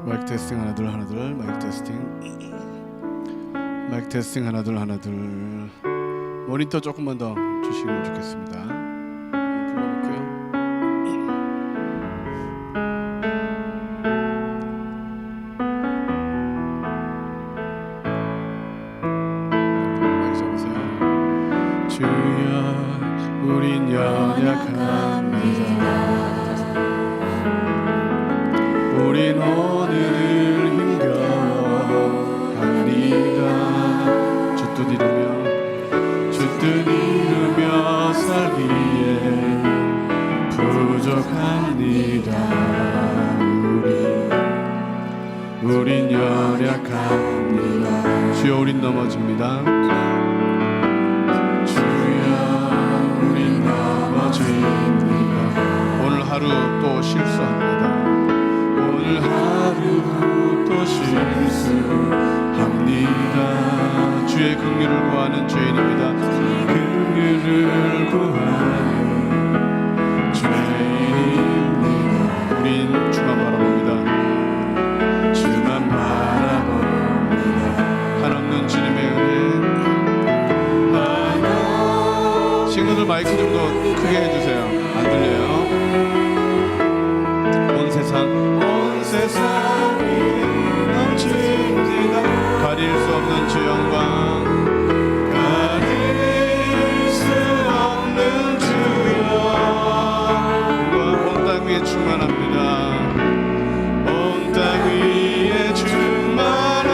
마이크 테스팅 하나 둘 마이크 테스팅 하나 둘 모니터 조금만 더 주시면 좋겠습니다. 불러볼게요. 마이크 잡으세요. 주여 우린 연약합니다. 우린 오늘을 힘겨워합니다. 주뜻 이루며 살기에 부족합니다. 우린 연약합니다. 주여 우린 넘어집니다. 주여 우린 넘어집니다. 오늘 하루 또 실수합니다. 오늘 하루 또 실수합니다. 주의 긍휼을 구하는 죄인입니다. 긍휼을 구하는 죄인입니다. 우린 주만 바라봅니다. 주만 바라봅니다. 한없는 주님의 은혜. 친구들 마이크 좀 더 크게 해주세요. 안 들려요. 온 세상이 넘칩니다. 가릴 수 없는 주 영광, 가릴 수 없는 주 영광. 온 땅 위에 충만합니다. 온 땅 위에 충만합니다.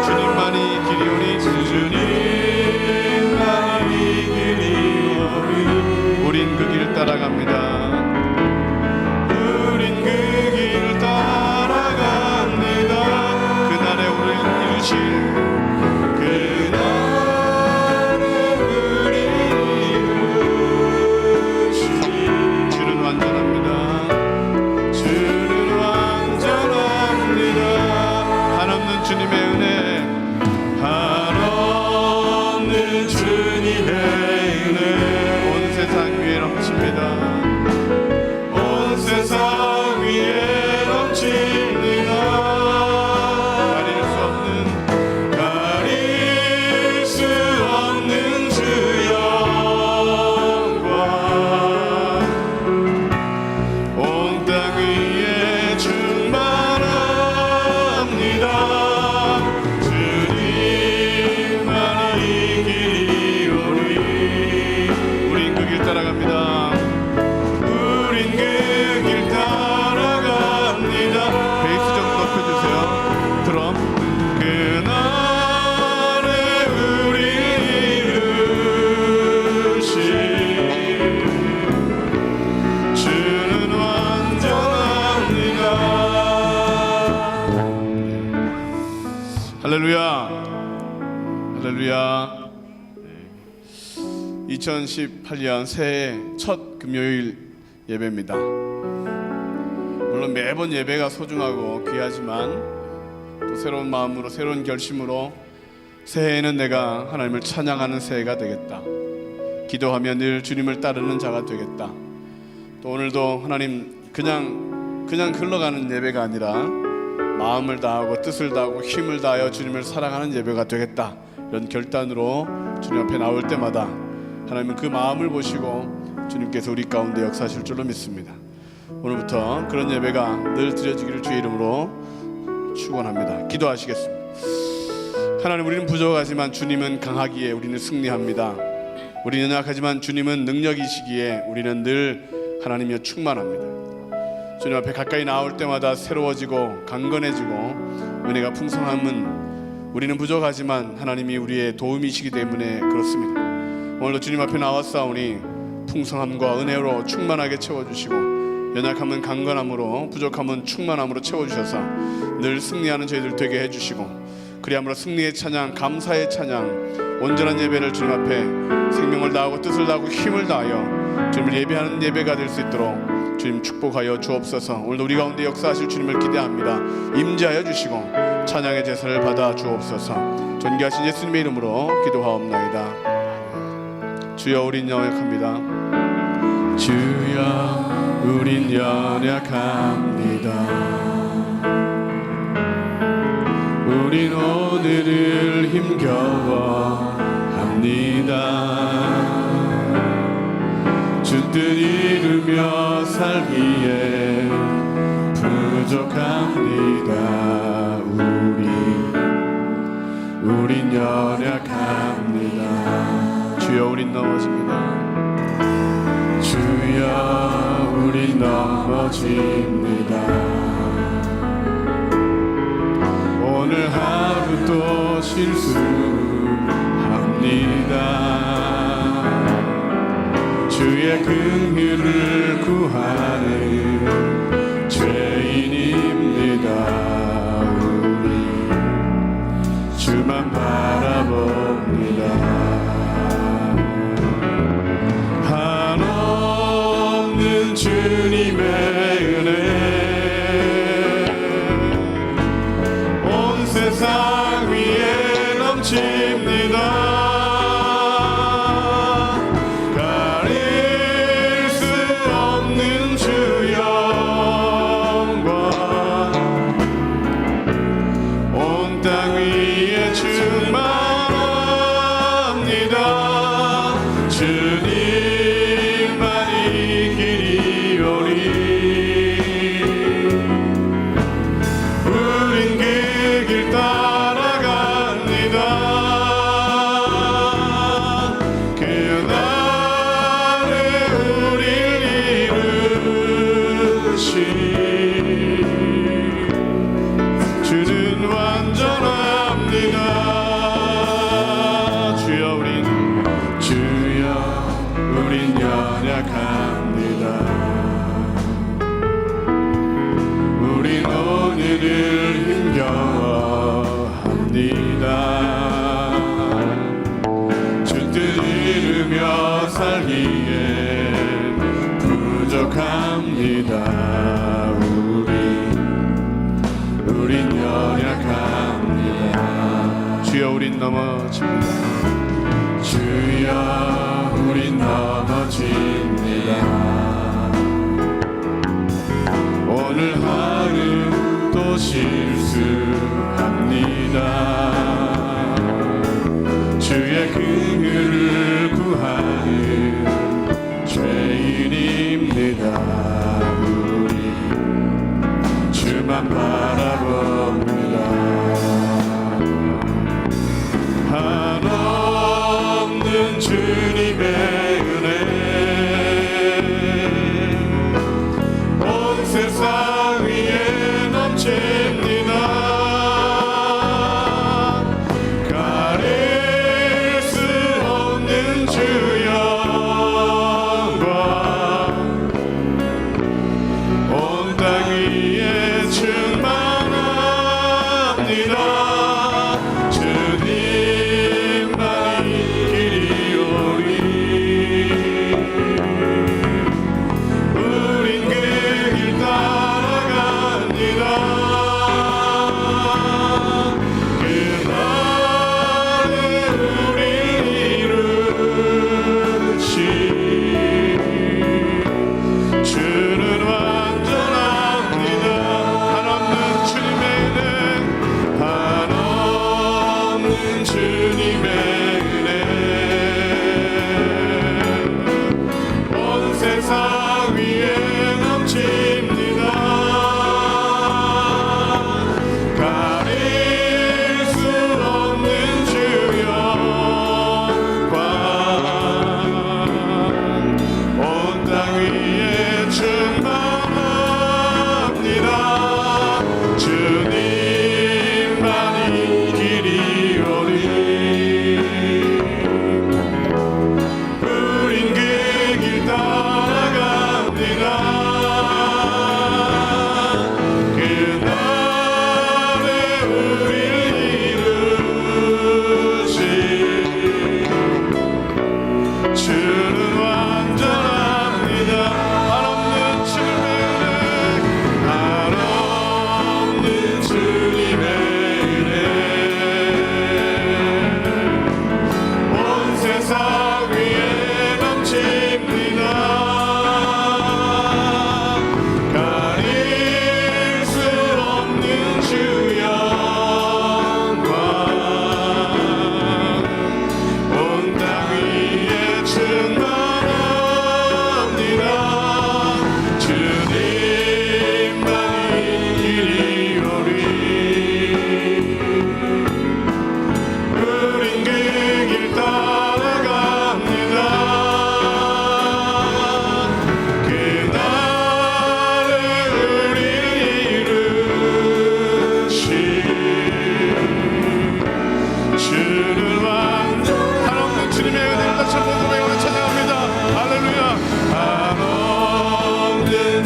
주님만이 길이오니 주님만이 길이오니 우린 그 길 따라갑니다. 주는 완전합니다. 한없는 주님의 은혜, 한없는 주님의 은혜. 온 세상 위에 넘칩니다. 온 세상 위에 넘칩니다. 할렐루야, 할렐루야. 2018년 새해 첫 금요일 예배입니다. 물론 매번 예배가 소중하고 귀하지만 또 새로운 마음으로 새로운 결심으로 새해에는 내가 하나님을 찬양하는 새해가 되겠다. 기도하며 늘 주님을 따르는 자가 되겠다. 또 오늘도 하나님 그냥 흘러가는 예배가 아니라 마음을 다하고 뜻을 다하고 힘을 다하여 주님을 사랑하는 예배가 되겠다. 이런 결단으로 주님 앞에 나올 때마다 하나님은 그 마음을 보시고 주님께서 우리 가운데 역사하실 줄로 믿습니다. 오늘부터 그런 예배가 늘 드려지기를 주의 이름으로 축원합니다. 기도하시겠습니다. 하나님, 우리는 부족하지만 주님은 강하기에 우리는 승리합니다. 우리는 연약하지만 주님은 능력이시기에 우리는 늘 하나님이여 충만합니다. 주님 앞에 가까이 나올 때마다 새로워지고 강건해지고 은혜가 풍성함은 우리는 부족하지만 하나님이 우리의 도움이시기 때문에 그렇습니다. 오늘도 주님 앞에 나왔사오니 풍성함과 은혜로 충만하게 채워주시고 연약함은 강건함으로 부족함은 충만함으로 채워주셔서 늘 승리하는 저희들 되게 해주시고 그리함으로 승리의 찬양, 감사의 찬양, 온전한 예배를 주님 앞에 생명을 다하고 뜻을 다하고 힘을 다하여 주님을 예배하는 예배가 될 수 있도록 주님 축복하여 주옵소서. 오늘도 우리 가운데 역사하실 주님을 기대합니다. 임재하여 주시고 찬양의 제사를 받아 주옵소서. 존귀하신 예수님의 이름으로 기도하옵나이다. 주여, 우린 연약합니다. 주여, 우린 연약합니다. 우린 오늘을 힘겨워 합니다. 주 뜻 이루며 살기에 부족합니다. 우린 연약합니다. 주여 우린 넘어집니다. 주여 우린 넘어집니다. 오늘 하루 또 실수합니다. 주의 긍휼을 구하는 죄인입니다. 우리 주만 바라봅니다. 한없는 주님의 은혜 온 세상 위에 넘칩니다. 주는 완전합니다. 주여 우린 연약합니다. 우린 오늘을 힘겨워합니다. 주 뜻 이루며 살기에 부족합니다. 우린 연약합니다. 주여 우린 넘어집니다. 주여 우린 넘어집니다. 오늘 하루 또 실수합니다. 주의 긍휼을 구하는 죄인입니다. 우리 주만 바라봅니다. 한없는 주님의 은혜 온 세상 위에 넘칩니다. 가릴 수 없는 주 영광 온 땅 위에 충만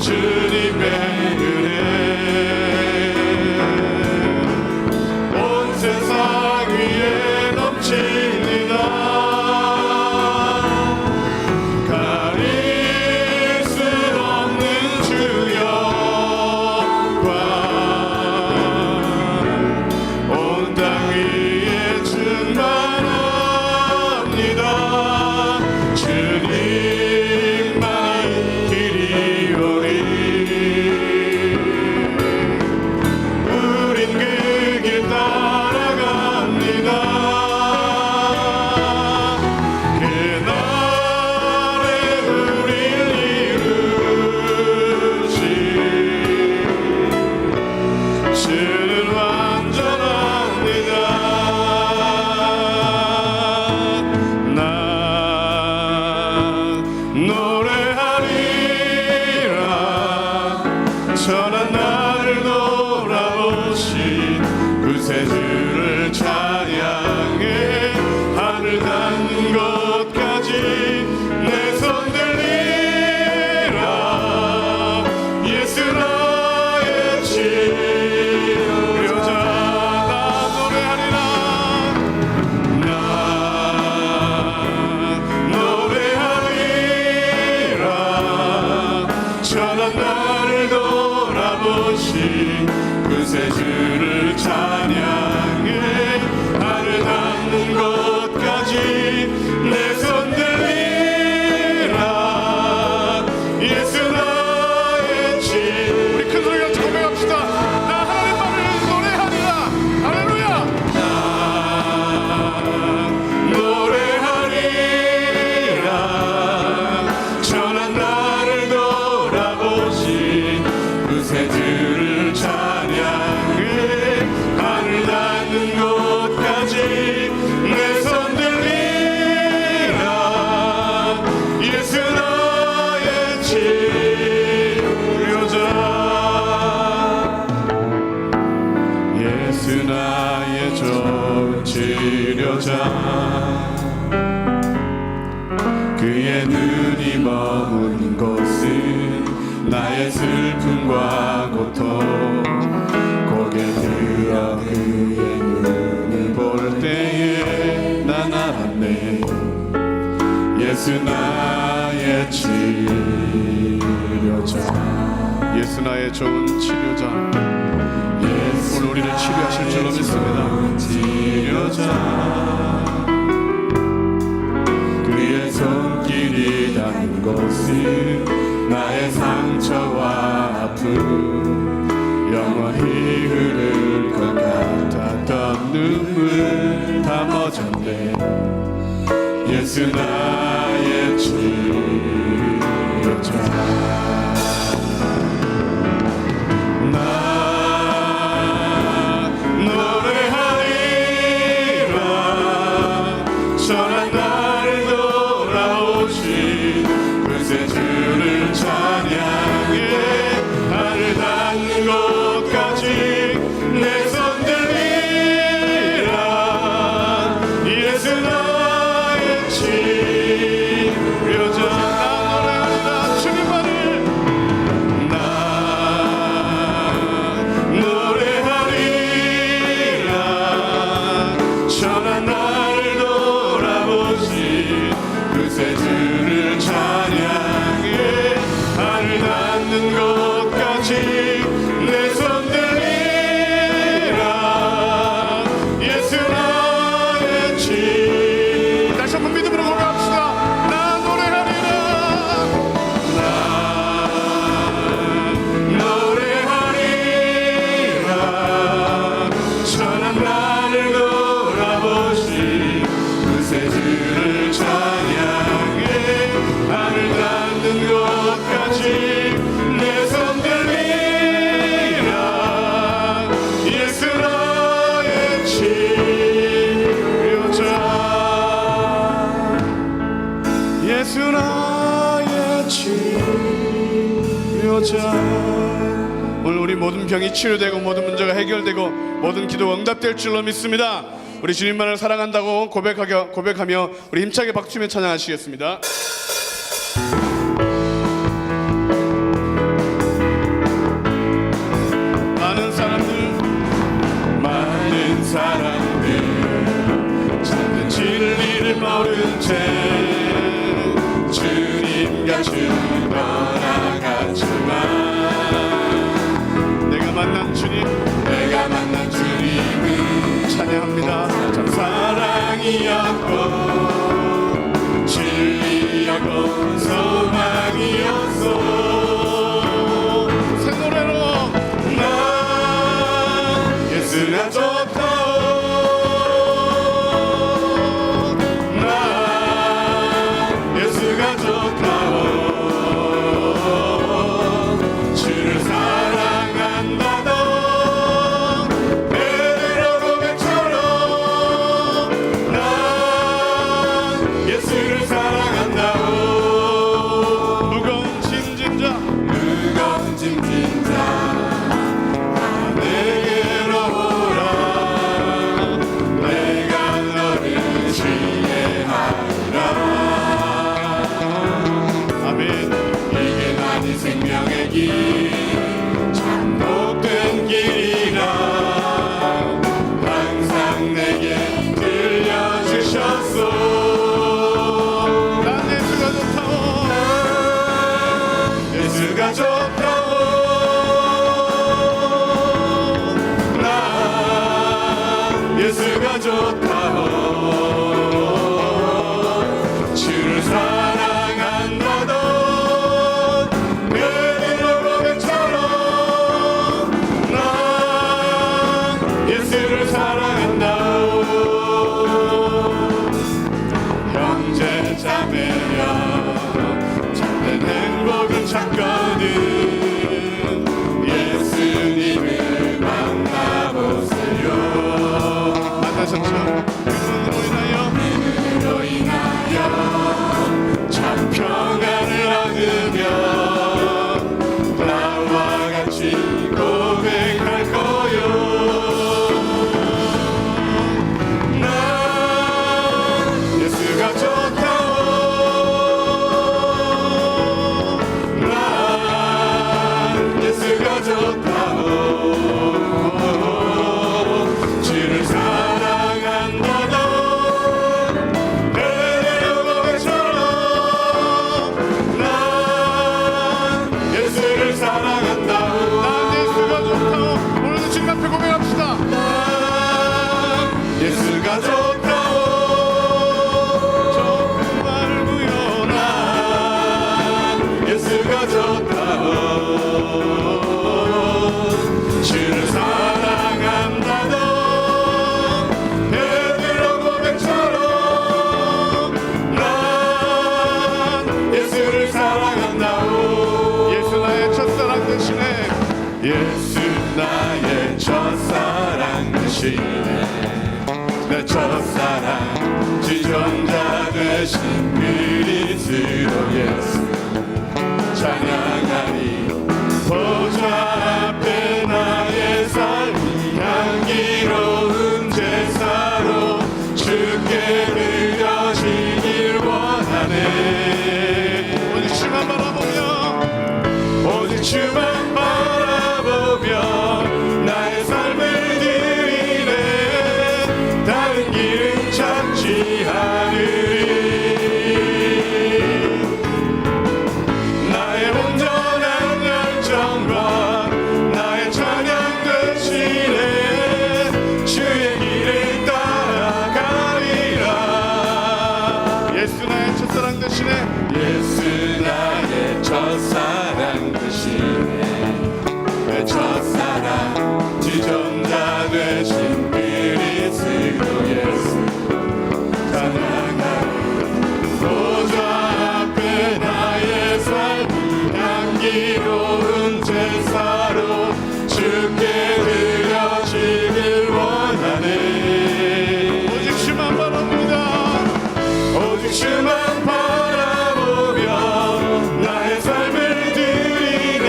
주님의 은혜 온 세상 위에 넘칩니다. 가릴 수 없는 주 영광 온 땅 위에 충만합니다. 주님만이 길이오니 우린 그 길 따라갑니다. 그날에 우릴 이루시 주는 완전합니다. 난 노래하리라 전한 나를 돌아보신 구세주를 찬양해 하늘 닿는 곳까지 내 손 들리라. 예수 나의 치료자. 나 노래하리라. 나 노래하리라 전한 나를 돌아보신 구세주를 찬양해 하늘 닿는 곳까지 내 손 들리라. 예수 나의 치. 우리 큰 소리 같이 고백합시다. 나 하나님 말을 노래하리라. 할렐루야. 나 노래하리라 전한 나를 돌아보신 구세주를 찬양해 하늘 닿는 곳까지 내 손 들리라. 예수 나의 치료자. 예수 나의 좋은 치료자. 그의 눈이 머문 곳은 나의 슬픔과 고통 고개 들어 그의 눈을 볼 때에 난 알았네. 예수 나의 치료자. 예수 나의 좋은 치료자. 오늘 우리를 치료하실 줄로 믿습니다. 치료자. 그의 손길이 닿는 곳은 나의 상처와 아픔 영원히 흐를 것 같았던 눈물 다 멎었네. 예수 나의 치료자. 나 노래하리라 전한 나를 돌아오신 구세주를 찬양해 하늘 닿는 곳까지 내 손 들리라. 예수 나의 치료자. 나 노래하리라 주님만을. 나 노래하리라 전한 나를 돌아보신 구세주를 찬양해 하늘 닿는 곳까지 내 손 들리라. 예수 나의 치. 다시 한번 믿음으로 고백합시다. 나 노래하리라. 나 노래하리라 전한 나를 돌아보신 구세주를 찬양해 하늘 닿는 곳까지 내 손 들리라. 예수 나의 치료자. 예수 나의 치료자. 오늘 우리 모든 병이 치료되고 모든 문제가 해결되고 모든 기도가 응답될 줄로 믿습니다. 우리 주님만을 사랑한다고 고백하며 우리 힘차게 박수치며 찬양하시겠습니다. 무거운 짐진 자 다 내게로 오라. 내가 너를 지혜하리라. 아멘. 이게 나니 생명의 길 참 복된 길이라. 항상 내게 들려주셨소. 난 예수가 좋다오. 예수가 좋다오. 나 예수가 좋다오. 주를 사랑한다던 베드로 고백처럼 난 예수를 사랑한다오. 형제 자매여 참된 행복은 찾거든 예수님을 만나보세요. 만나셨죠? 그분으로 인하여 참 평안을 얻으며 나와 같이 고백할 거요. 난 예수가 좋다오. 난 예수가 좋다오. 주를 사랑한다던 베드로 고백처럼 난 예수를 사랑한다오. 난 예수가 좋다오. 오늘도 주님 앞에 고백합시다. 난 예수가 좋다오. 저 말고요. 난 예수가 좋다오. 주를 사랑한다던 베드로 고백처럼 난 예수를 사랑한다오. 예수 나의 첫사랑 되시네. 예수 나의 첫사랑 되시네. 내 첫사랑 지존자 되신 그리스도 예수 찬양하리. 보좌 앞에 나의 삶이 향기로운 제사로 주께 드려지길 원하네. 오직 주만 바라보며 오직 주만 바라보며 나의 삶을 드리네. 다른 길은 찾지 않으리. 나의 온전한 열정과 나의 찬양 되시네. 주의 길을 따라가리라. 예수 나의 첫사랑 되시네. 예수 나의 첫사랑 되시네. 내 첫사랑 지존자 되신 그리스도 예수 찬양하리. 보좌 앞에 나의 삶이 향기로운 제사로 주께 드려지길 원하네. 오직 주만 바랍니다. 오직 주만 바라보며 나의 삶을 드리네.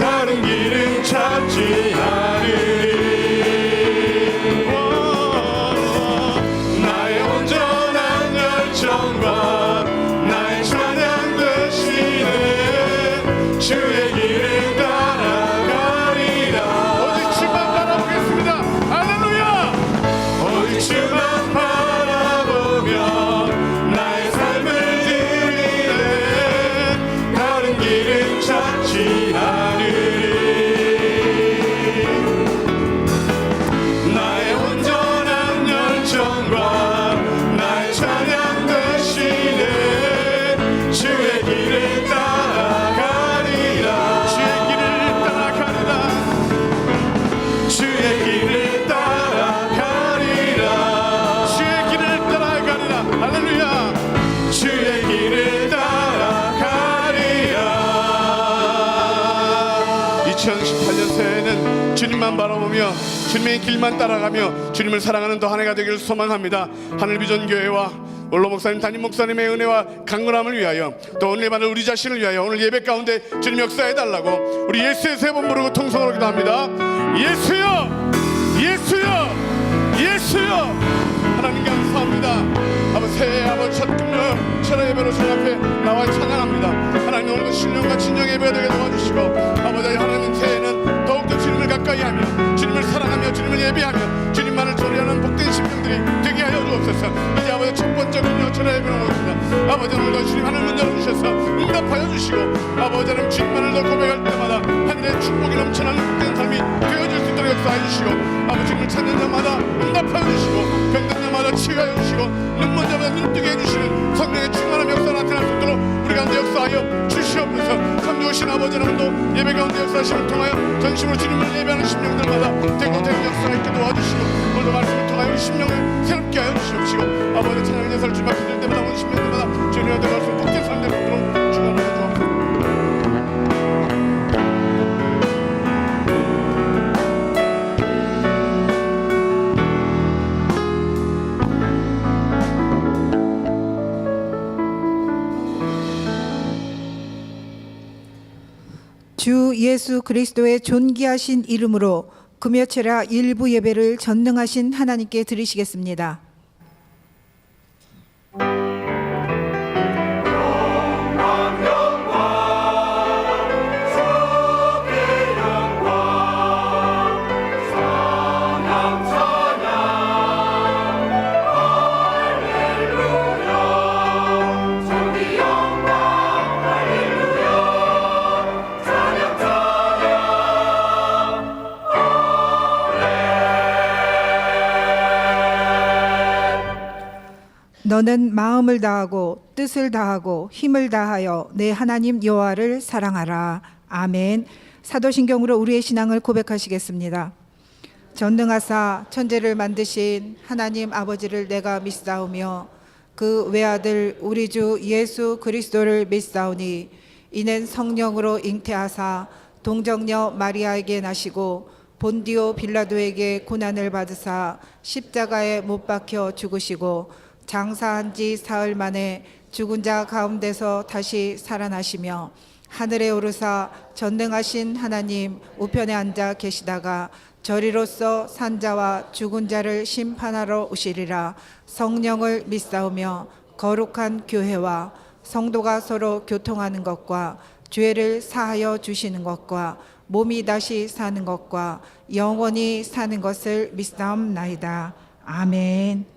다른 길은 찾지 않으리. 나의 온전한 열정과 나의 찬양 되시네. 주의 길을 따라가리라. 오직 주만 바라보겠습니다. 할렐루야. 오직 주만 바라보며 나의 삶을 드리네. 다른 길은 찾지 않으리. 나의 온전한 열정과 나의 찬양 되시네. 주의 길을 따라가리라. 주의 길을 따라가리라. 주의 길을 따라가리라. 주의 길을 따라가리라. 할렐루야. 주의 길을 따라가리라. 2018년 새해에는 주님만 바라보며 주님의 길만 따라가며 주님을 사랑하는 또 한 해가 되기를 소망합니다. 하늘비전교회와 원로 목사님, 담임 목사님의 은혜와 강건함을 위하여 또 은혜 받을 우리 자신을 위하여 오늘 예배 가운데 주님 역사해달라고 우리 예수의 세 번 부르고 통성으로 기도합니다. 예수여, 예수여, 예수여. 하나님 감사합니다. 아버지 새해 아버지 첫 금요 철야 예배로 주님 앞에 나와 찬양합니다. 하나님 오늘도 신령과 진정 예배가 되게 도와주시고 아버지 하나님 새해에는 더욱더 주님을 가까이 하며 주님을 사랑하며 주님을 예배하며 주님만을 조리하는 복된 심령들이 되게 하여 주옵소서. 이제 아버지 첫 번째 금요 철야 예배로 모십니다. 아버지 오늘도 주님 하늘 문 열어주셔서 응답하여 주시고 아버지 하나님 주님만을 더 고백할 때마다 하늘의 축복이 넘쳐나는 복된 삶이 되어질 수 있도록 역사해 주시고 아버지 주님을 찾는 자마다 응답하여 주시고 병든 자마다 치유하여 주시고 눈먼 자마다 눈뜨게 해주시는 성령의 충만한 역사 나타날 수 있도록 우리 가운데 역사하여 주시옵소서. 참 좋으신 아버지 하나님도 예배 가운데 역사하심을 통하여 전심으로 주님을 예배하는 심령들마다 대고 대고 역사가 있게 도와주시고 오늘도 말씀을 통하여 우리 심령을 새롭게 하여 주시옵시고 아버지 찬양의 제사를 주님 앞에 드릴 때마다 우리 심령들마다 주님한테 말씀 복된 삶을 얻도록 축원하여 주옵소서. 주 예수 그리스도의 존귀하신 이름으로 금요철야 일부 예배를 전능하신 하나님께 드리시겠습니다. 너는 마음을 다하고 뜻을 다하고 힘을 다하여 내 하나님 여호와를 사랑하라. 아멘. 사도신경으로 우리의 신앙을 고백하시겠습니다. 전능하사 천지를 만드신 하나님 아버지를 내가 믿사오며 그 외아들 우리 주 예수 그리스도를 믿사오니 이는 성령으로 잉태하사 동정녀 마리아에게 나시고 본디오 빌라도에게 고난을 받으사 십자가에 못 박혀 죽으시고 장사한 지 사흘 만에 죽은 자 가운데서 다시 살아나시며 하늘에 오르사 전능하신 하나님 우편에 앉아 계시다가 저리로서 산자와 죽은 자를 심판하러 오시리라. 성령을 믿사오며 거룩한 교회와 성도가 서로 교통하는 것과 죄를 사하여 주시는 것과 몸이 다시 사는 것과 영원히 사는 것을 믿사옵나이다. 아멘.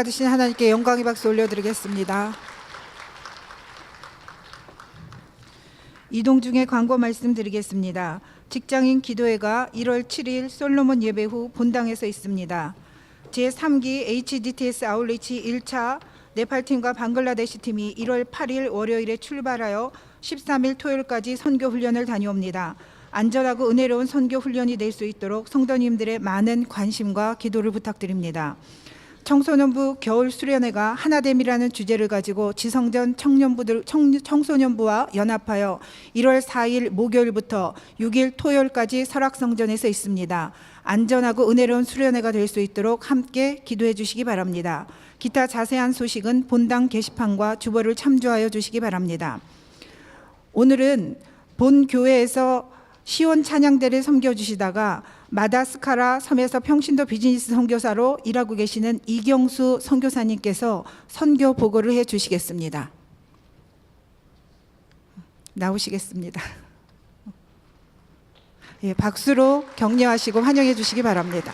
받으신 하나님께 영광의 박수 올려드리겠습니다. 이동 중에 광고 말씀드리겠습니다. 직장인 기도회가 1월 7일 솔로몬 예배 후 본당에서 있습니다. 제3기 HDTS 아울리치 1차 네팔팀과 방글라데시 팀이 1월 8일 월요일에 출발하여 13일 토요일까지 선교 훈련을 다녀옵니다. 안전하고 은혜로운 선교 훈련이 될 수 있도록 성도님들의 많은 관심과 기도를 부탁드립니다. 청소년부 겨울 수련회가 하나됨이라는 주제를 가지고 지성전 청소년부와 연합하여 1월 4일 목요일부터 6일 토요일까지 설악성전에서 있습니다. 안전하고 은혜로운 수련회가 될 수 있도록 함께 기도해 주시기 바랍니다. 기타 자세한 소식은 본당 게시판과 주보를 참조하여 주시기 바랍니다. 오늘은 본 교회에서 시온 찬양대를 섬겨주시다가 마다스카라 섬에서 평신도 비즈니스 선교사로 일하고 계시는 이경수 선교사님께서 선교 보고를 해 주시겠습니다. 나오시겠습니다. 예, 박수로 격려하시고 환영해 주시기 바랍니다.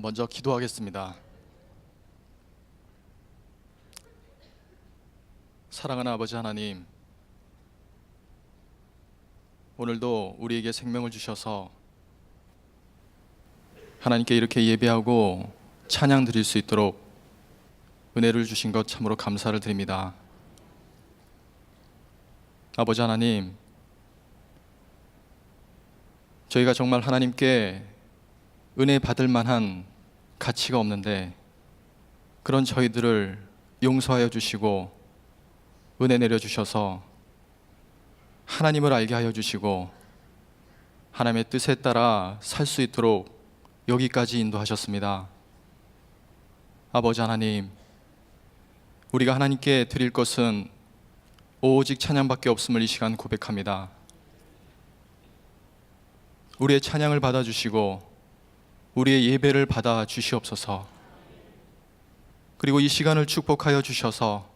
먼저 기도하겠습니다. 사랑하는 아버지 하나님, 오늘도 우리에게 생명을 주셔서 하나님께 이렇게 예배하고 찬양 드릴 수 있도록 은혜를 주신 것 참으로 감사를 드립니다. 아버지 하나님, 저희가 정말 하나님께 은혜 받을 만한 가치가 없는데 그런 저희들을 용서하여 주시고 은혜 내려주셔서 하나님을 알게 하여 주시고 하나님의 뜻에 따라 살 수 있도록 여기까지 인도하셨습니다. 아버지 하나님, 우리가 하나님께 드릴 것은 오직 찬양밖에 없음을 이 시간 고백합니다. 우리의 찬양을 받아주시고 우리의 예배를 받아 주시옵소서. 그리고 이 시간을 축복하여 주셔서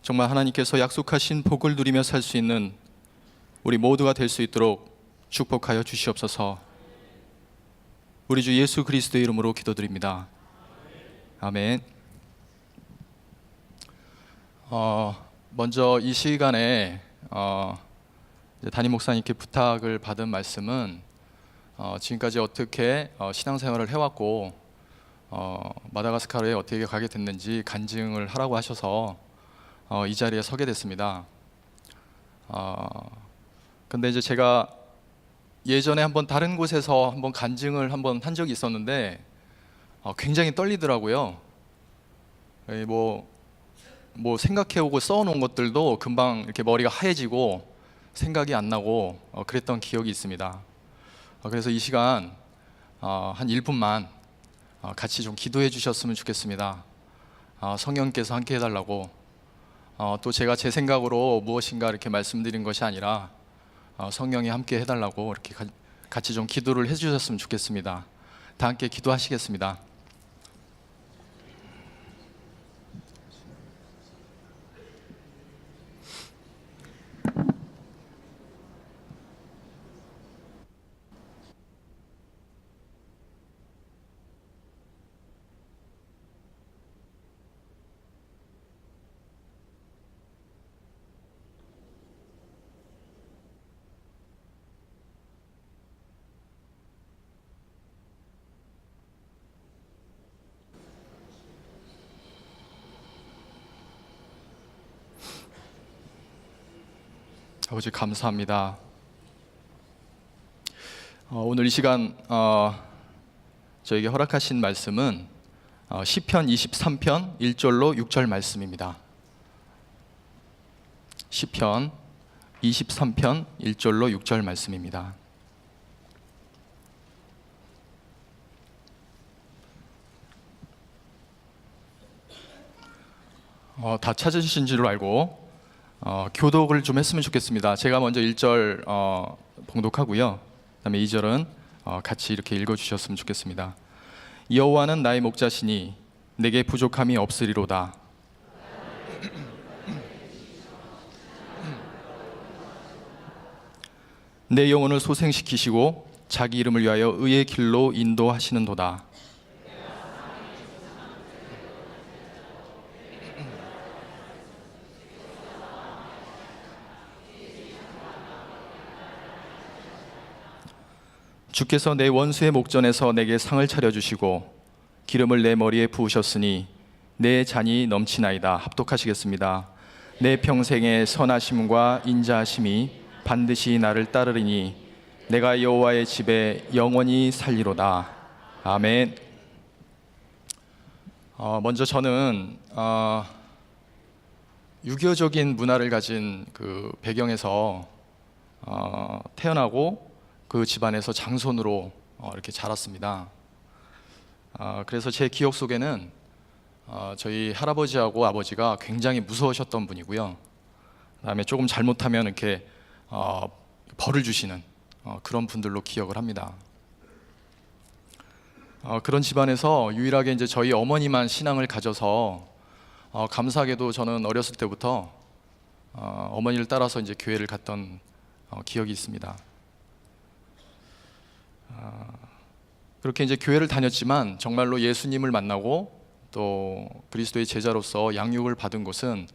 정말 하나님께서 약속하신 복을 누리며 살 수 있는 우리 모두가 될 수 있도록 축복하여 주시옵소서. 우리 주 예수 그리스도의 이름으로 기도드립니다. 아멘. 먼저 이 시간에 담임 목사님께 부탁을 받은 말씀은 지금까지 어떻게 신앙생활을 해왔고 마다가스카르에 어떻게 가게 됐는지 간증을 하라고 하셔서 이 자리에 서게 됐습니다. 근데 이제 제가 예전에 한번 다른 곳에서 한번 간증을 한번 한 적이 있었는데 굉장히 떨리더라고요. 뭐 생각해오고 써놓은 것들도 금방 이렇게 머리가 하얘지고 생각이 안 나고 그랬던 기억이 있습니다. 그래서 이 시간 한 1분만 같이 좀 기도해 주셨으면 좋겠습니다. 성령께서 함께 해달라고, 또 제가 제 생각으로 무엇인가 이렇게 말씀드린 것이 아니라 성령이 함께 해달라고 이렇게 같이 좀 기도를 해주셨으면 좋겠습니다. 다 함께 기도하시겠습니다. 아버지 감사합니다. 오늘 이 시간 저에게 허락하신 말씀은 시편 23편 1절로 6절 말씀입니다. 시편 23편 1절로 6절 말씀입니다. 다 찾으신 줄 알고 교독을 좀 했으면 좋겠습니다. 제가 먼저 1절 봉독하고요. 그다음에 2절은 같이 이렇게 읽어주셨으면 좋겠습니다. 여호와는 나의 목자시니 내게 부족함이 없으리로다. 내 영혼을 소생시키시고 자기 이름을 위하여 의의 길로 인도하시는도다. 주께서 내 원수의 목전에서 내게 상을 차려주시고 기름을 내 머리에 부으셨으니 내 잔이 넘치나이다. 합독하시겠습니다. 내 평생의 선하심과 인자하심이 반드시 나를 따르리니 내가 여호와의 집에 영원히 살리로다. 아멘. 먼저 저는 유교적인 문화를 가진 그 배경에서 태어나고 그 집안에서 장손으로 이렇게 자랐습니다. 그래서 제 기억 속에는 저희 할아버지하고 아버지가 굉장히 무서우셨던 분이고요. 그다음에 조금 잘못하면 이렇게 벌을 주시는 그런 분들로 기억을 합니다. 그런 집안에서 유일하게 이제 저희 어머니만 신앙을 가져서 감사하게도 저는 어렸을 때부터 어머니를 따라서 이제 교회를 갔던 기억이 있습니다. 그렇게 이제 교회를 다녔지만 정말로 예수님을 만나고 또 그리스도의 제자로서 양육을 받은 곳은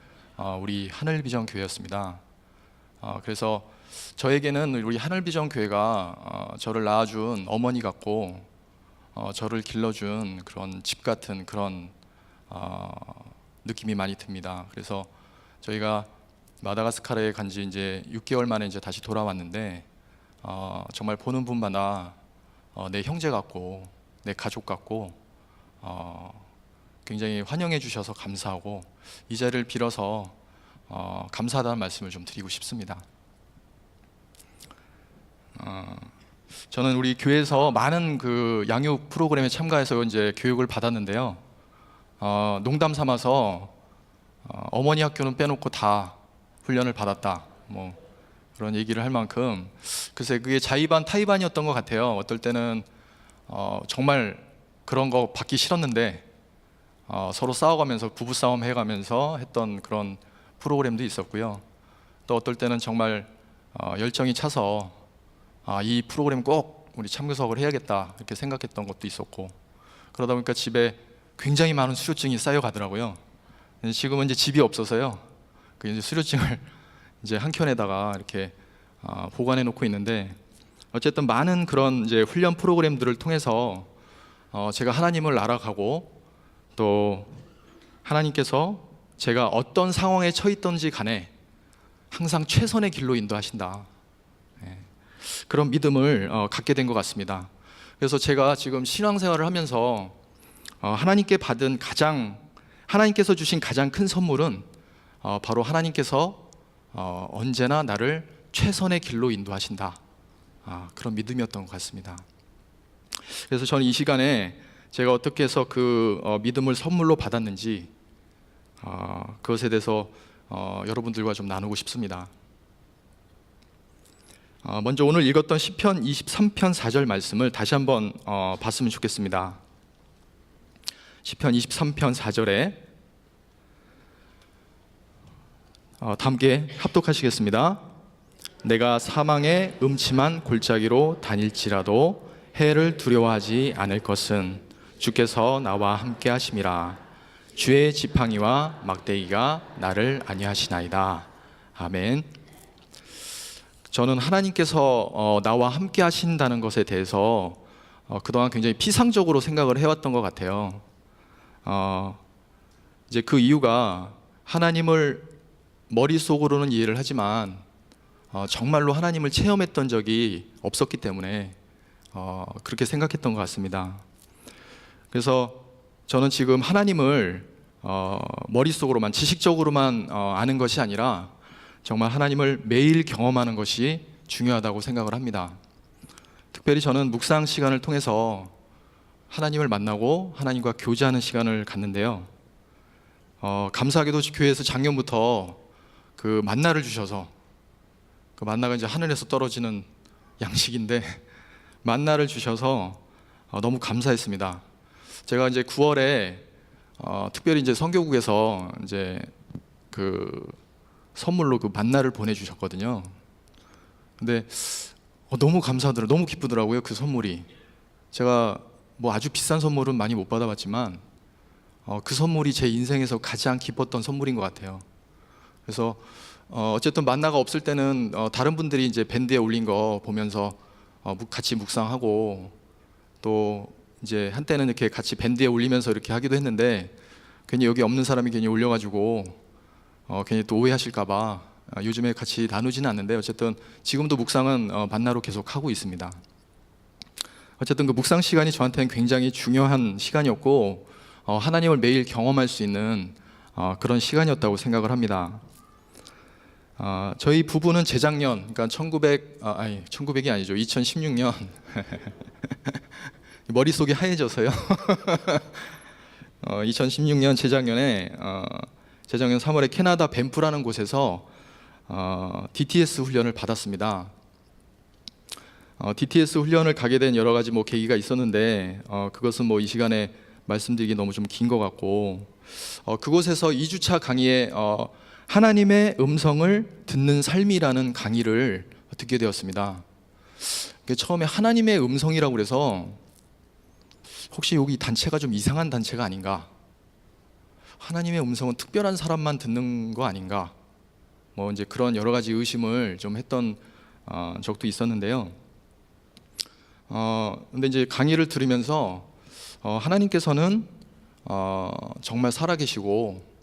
우리 하늘비전 교회였습니다. 그래서 저에게는 우리 하늘비전 교회가 저를 낳아준 어머니 같고 저를 길러준 그런 집 같은 그런 느낌이 많이 듭니다. 그래서 저희가 마다가스카르에 간 지 이제 6개월 만에 이제 다시 돌아왔는데 정말 보는 분마다 내 형제 같고 내 가족 같고 굉장히 환영해 주셔서 감사하고 이 자리를 빌어서 감사하다는 말씀을 좀 드리고 싶습니다. 저는 우리 교회에서 많은 그 양육 프로그램에 참가해서 이제 교육을 받았는데요. 농담 삼아서 어머니 학교는 빼놓고 다 훈련을 받았다. 뭐 그런 얘기를 할 만큼 글쎄 그게 자의반 타의반이었던 것 같아요. 어떨 때는 정말 그런 거 받기 싫었는데 서로 싸워가면서 부부싸움 해가면서 했던 그런 프로그램도 있었고요. 또 어떨 때는 정말 열정이 차서 이 프로그램 꼭 우리 참교석을 해야겠다 이렇게 생각했던 것도 있었고 그러다 보니까 집에 굉장히 많은 수료증이 쌓여가더라고요. 지금은 이제 집이 없어서요. 그 이제 수료증을 이제 한 켠에다가 이렇게 보관해 놓고 있는데 어쨌든 많은 그런 이제 훈련 프로그램들을 통해서 제가 하나님을 알아가고 또 하나님께서 제가 어떤 상황에 처했던지 간에 항상 최선의 길로 인도하신다. 그런 믿음을 갖게 된 것 같습니다. 그래서 제가 지금 신앙생활을 하면서 하나님께서 주신 가장 큰 선물은 바로 하나님께서 언제나 나를 최선의 길로 인도하신다. 그런 믿음이었던 것 같습니다. 그래서 저는 이 시간에 제가 어떻게 해서 그 믿음을 선물로 받았는지 그것에 대해서 여러분들과 좀 나누고 싶습니다. 먼저 오늘 읽었던 시편 23편 4절 말씀을 다시 한번 봤으면 좋겠습니다. 시편 23편 4절에 다 함께 합독하시겠습니다. 내가 사망의 음침한 골짜기로 다닐지라도 해를 두려워하지 않을 것은 주께서 나와 함께 하심이라. 주의 지팡이와 막대기가 나를 안위하시나이다. 아멘. 저는 하나님께서 나와 함께 하신다는 것에 대해서 그동안 굉장히 피상적으로 생각을 해왔던 것 같아요. 이제 그 이유가 하나님을 머릿속으로는 이해를 하지만 정말로 하나님을 체험했던 적이 없었기 때문에 그렇게 생각했던 것 같습니다. 그래서 저는 지금 하나님을 머릿속으로만 지식적으로만 아는 것이 아니라 정말 하나님을 매일 경험하는 것이 중요하다고 생각을 합니다. 특별히 저는 묵상 시간을 통해서 하나님을 만나고 하나님과 교제하는 시간을 갖는데요. 감사하게도 교회에서 작년부터 그 만나를 주셔서 그 만나가 이제 하늘에서 떨어지는 양식인데 만나를 주셔서 너무 감사했습니다. 제가 이제 9월에 특별히 이제 선교국에서 이제 그 선물로 그 만나를 보내주셨거든요. 근데 너무 감사하더라고요. 너무 기쁘더라고요. 그 선물이. 제가 뭐 아주 비싼 선물은 많이 못 받아봤지만 그 선물이 제 인생에서 가장 기뻤던 선물인 것 같아요. 그래서 어쨌든 만나가 없을 때는 다른 분들이 이제 밴드에 올린 거 보면서 같이 묵상하고 또 이제 한때는 이렇게 같이 밴드에 올리면서 이렇게 하기도 했는데 괜히 여기 없는 사람이 괜히 올려가지고 괜히 또 오해하실까봐 요즘에 같이 나누지는 않는데 어쨌든 지금도 묵상은 만나로 계속 하고 있습니다. 어쨌든 그 묵상 시간이 저한테는 굉장히 중요한 시간이었고 하나님을 매일 경험할 수 있는 그런 시간이었다고 생각을 합니다. 저희 부부는 재작년, 그러니까 1900이 아니죠. 2016년 머릿속이 하얘져서요. 2016년 재작년 3월에 캐나다 밴프라는 곳에서 DTS 훈련을 받았습니다. DTS 훈련을 가게 된 여러 가지 뭐 계기가 있었는데 그것은 뭐 이 시간에 말씀드리기 너무 좀 긴 것 같고 그곳에서 2주차 강의에 하나님의 음성을 듣는 삶이라는 강의를 듣게 되었습니다. 처음에 하나님의 음성이라고 그래서 혹시 여기 단체가 좀 이상한 단체가 아닌가? 하나님의 음성은 특별한 사람만 듣는 거 아닌가? 뭐 이제 그런 여러 가지 의심을 좀 했던 적도 있었는데요. 근데 이제 강의를 들으면서 하나님께서는 정말 살아계시고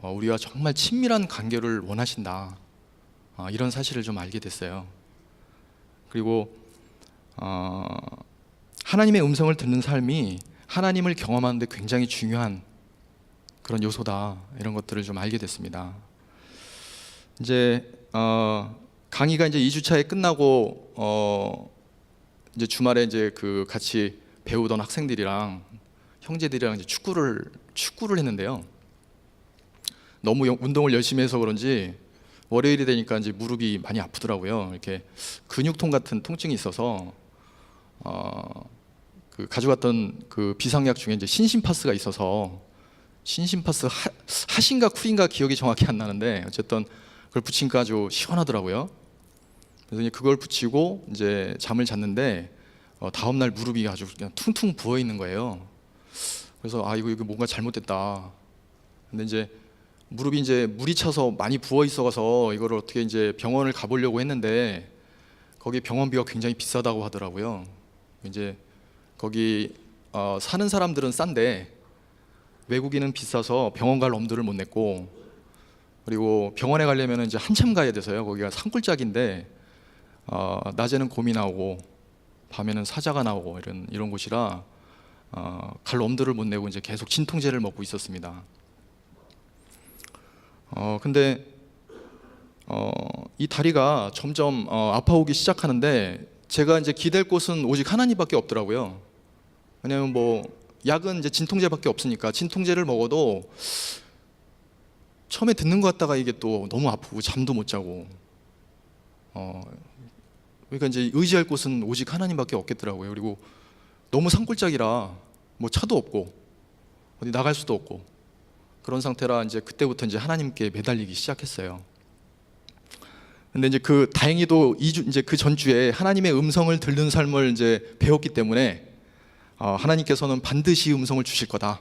우리와 정말 친밀한 관계를 원하신다. 이런 사실을 좀 알게 됐어요. 그리고 하나님의 음성을 듣는 삶이 하나님을 경험하는데 굉장히 중요한 그런 요소다. 이런 것들을 좀 알게 됐습니다. 이제 강의가 이제 2주차에 끝나고 이제 주말에 이제 그 같이 배우던 학생들이랑 형제들이랑 이제 축구를 했는데요. 너무 운동을 열심히 해서 그런지 월요일이 되니까 이제 무릎이 많이 아프더라고요. 이렇게 근육통 같은 통증이 있어서 그 가져갔던 그 비상약 중에 이제 신심파스가 있어서 신심파스 핫인가 쿨인가 기억이 정확히 안 나는데 어쨌든 그걸 붙이니까 아주 시원하더라고요. 그래서 이제 그걸 붙이고 이제 잠을 잤는데 다음 날 무릎이 아주 그냥 퉁퉁 부어 있는 거예요. 그래서 이거 뭔가 잘못됐다. 근데 이제 무릎이 이제 물이 차서 많이 부어 있어서 이거를 어떻게 이제 병원을 가보려고 했는데 거기 병원비가 굉장히 비싸다고 하더라고요. 이제 거기 사는 사람들은 싼데 외국인은 비싸서 병원 갈 엄두를 못 냈고 그리고 병원에 가려면 이제 한참 가야 돼서요. 거기가 산골짜기인데 낮에는 곰이 나오고 밤에는 사자가 나오고 이런 곳이라 갈 엄두를 못 내고 이제 계속 진통제를 먹고 있었습니다. 근데 이 다리가 점점 아파오기 시작하는데 제가 이제 기댈 곳은 오직 하나님밖에 없더라고요. 왜냐면 뭐 약은 이제 진통제밖에 없으니까 진통제를 먹어도 처음에 듣는 것 같다가 이게 또 너무 아프고 잠도 못 자고 그러니까 이제 의지할 곳은 오직 하나님밖에 없겠더라고요. 그리고 너무 산골짜기라 뭐 차도 없고 어디 나갈 수도 없고 그런 상태라 이제 그때부터 이제 하나님께 매달리기 시작했어요. 근데 이제 다행히도 이제 그 전주에 하나님의 음성을 듣는 삶을 이제 배웠기 때문에 하나님께서는 반드시 음성을 주실 거다.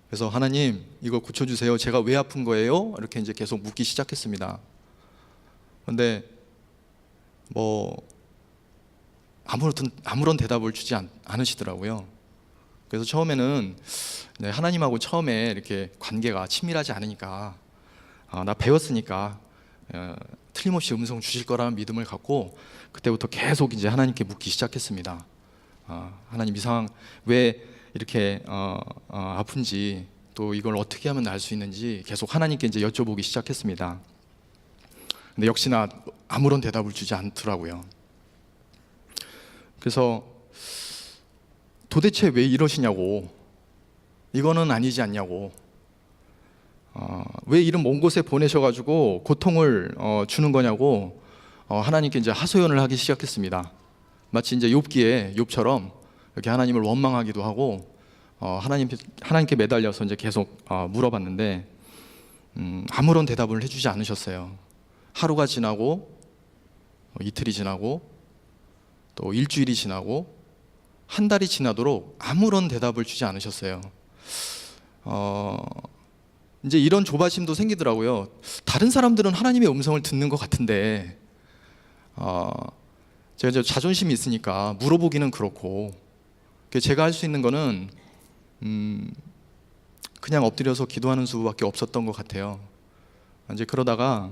그래서 하나님 이거 고쳐주세요. 제가 왜 아픈 거예요? 이렇게 이제 계속 묻기 시작했습니다. 근데 뭐 아무런 대답을 주지 않으시더라고요. 그래서 처음에는 하나님하고 처음에 이렇게 관계가 친밀하지 않으니까 나 배웠으니까 틀림없이 음성 주실 거라는 믿음을 갖고 그때부터 계속 이제 하나님께 묻기 시작했습니다. 하나님 왜 이렇게 아픈지 또 이걸 어떻게 하면 나을 수 있는지 계속 하나님께 이제 여쭤보기 시작했습니다. 근데 역시나 아무런 대답을 주지 않더라고요. 그래서 도대체 왜 이러시냐고, 이거는 아니지 않냐고, 왜 이런 먼 곳에 보내셔가지고 고통을 주는 거냐고 하나님께 이제 하소연을 하기 시작했습니다. 마치 이제 욥기에 욥처럼 이렇게 하나님을 원망하기도 하고 하나님께 매달려서 이제 계속 물어봤는데 아무런 대답을 해주지 않으셨어요. 하루가 지나고 이틀이 지나고 또 일주일이 지나고 한 달이 지나도록 아무런 대답을 주지 않으셨어요. 이제 이런 조바심도 생기더라고요. 다른 사람들은 하나님의 음성을 듣는 것 같은데 제가 이제 자존심이 있으니까 물어보기는 그렇고 제가 할 수 있는 거는 그냥 엎드려서 기도하는 수밖에 없었던 것 같아요. 이제 그러다가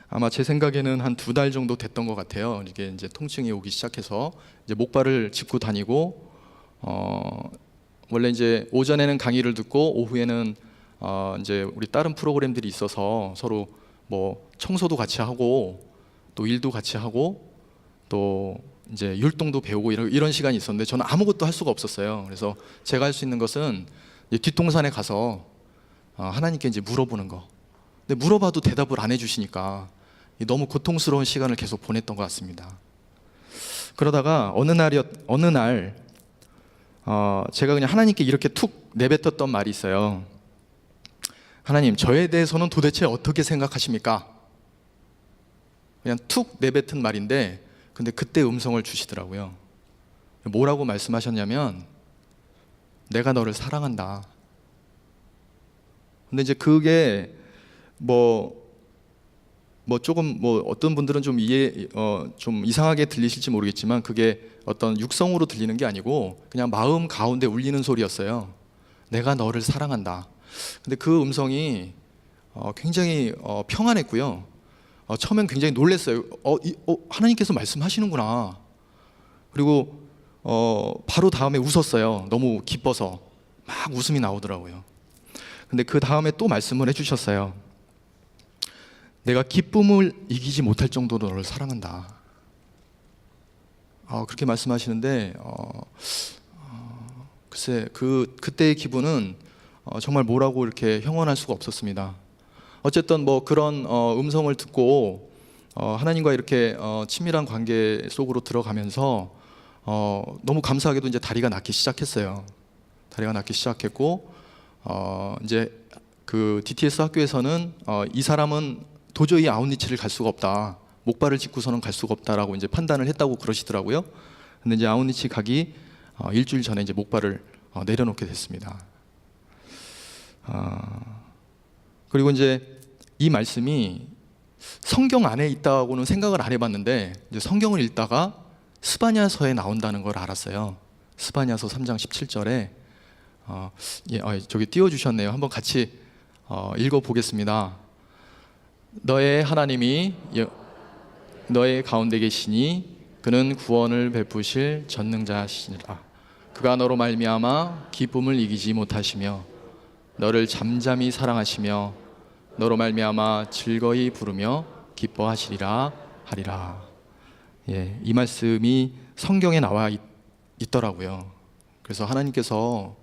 아마 제 생각에는 한 2달 정도 됐던 것 같아요. 이게 이제 통증이 오기 시작해서 이제 목발을 짚고 다니고 원래 이제 오전에는 강의를 듣고 오후에는 이제 우리 다른 프로그램들이 있어서 서로 뭐 청소도 같이 하고 또 일도 같이 하고 또 이제 율동도 배우고 이런 시간이 있었는데 저는 아무것도 할 수가 없었어요. 그래서 제가 할 수 있는 것은 이제 뒷동산에 가서 하나님께 이제 물어보는 거. 근데 물어봐도 대답을 안 해주시니까 너무 고통스러운 시간을 계속 보냈던 것 같습니다. 그러다가 어느 날 제가 그냥 하나님께 이렇게 툭 내뱉었던 말이 있어요. 하나님, 저에 대해서는 도대체 어떻게 생각하십니까? 그냥 툭 내뱉은 말인데 근데 그때 음성을 주시더라고요. 뭐라고 말씀하셨냐면 내가 너를 사랑한다. 근데 이제 그게 조금 어떤 분들은 좀 좀 이상하게 들리실지 모르겠지만 그게 어떤 육성으로 들리는 게 아니고 그냥 마음 가운데 울리는 소리였어요. 내가 너를 사랑한다. 근데 그 음성이 굉장히 평안했고요. 처음엔 굉장히 놀랐어요. 하나님께서 말씀하시는구나. 그리고 바로 다음에 웃었어요. 너무 기뻐서 막 웃음이 나오더라고요. 근데 그 다음에 또 말씀을 해주셨어요. 내가 기쁨을 이기지 못할 정도로 너를 사랑한다. 그렇게 말씀하시는데 글쎄 그때의 기분은 정말 뭐라고 이렇게 형언할 수가 없었습니다. 어쨌든 그런 음성을 듣고 하나님과 이렇게 친밀한 관계 속으로 들어가면서 너무 감사하게도 이제 다리가 낫기 시작했어요. 다리가 낫기 시작했고 이제 그 DTS 학교에서는 이 사람은 도저히 아웃리치를 갈 수가 없다. 목발을 짚고서는 갈 수가 없다라고 이제 판단을 했다고 그러시더라고요. 근데 이제 아웃리치 가기 일주일 전에 이제 목발을 내려놓게 됐습니다. 그리고 이제 이 말씀이 성경 안에 있다고는 생각을 안 해봤는데 이제 성경을 읽다가 스바냐서에 나온다는 걸 알았어요. 스바냐서 3장 17절에 저기 띄워주셨네요. 한번 같이 읽어보겠습니다. 너의 하나님이 너의 가운데 계시니 그는 구원을 베푸실 전능자시니라. 그가 너로 말미암아 기쁨을 이기지 못하시며 너를 잠잠히 사랑하시며 너로 말미암아 즐거이 부르며 기뻐하시리라 하리라. 이 말씀이 성경에 나와 있더라고요. 그래서 하나님께서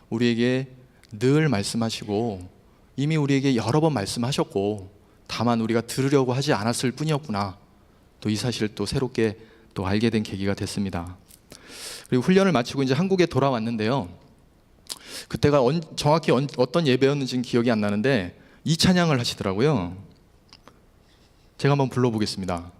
우리에게 늘 말씀하시고 이미 우리에게 여러 번 말씀하셨고 다만 우리가 들으려고 하지 않았을 뿐이었구나. 또 이 사실을 또 새롭게 또 알게 된 계기가 됐습니다. 그리고 훈련을 마치고 이제 한국에 돌아왔는데요. 그때가 정확히 어떤 예배였는지는 기억이 안 나는데 이 찬양을 하시더라고요. 제가 한번 불러보겠습니다.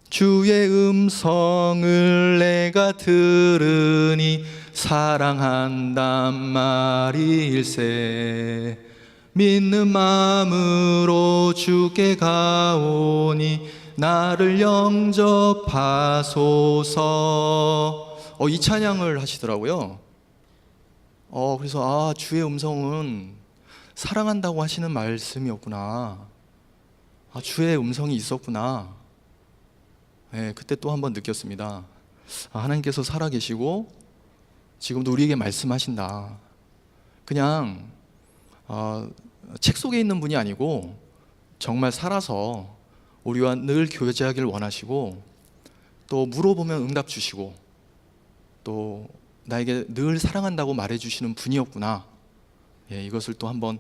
주의 음성을 내가 들으니 사랑한단 말일세. 믿는 마음으로 주께 가오니 나를 영접하소서. 이 찬양을 하시더라고요. 그래서 주의 음성은 사랑한다고 하시는 말씀이었구나. 주의 음성이 있었구나. 그때 또 한 번 느꼈습니다. 하나님께서 살아계시고 지금도 우리에게 말씀하신다. 그냥 책 속에 있는 분이 아니고 정말 살아서 우리와 늘 교제하길 원하시고 또 물어보면 응답 주시고 또 나에게 늘 사랑한다고 말해주시는 분이었구나. 이것을 또 한번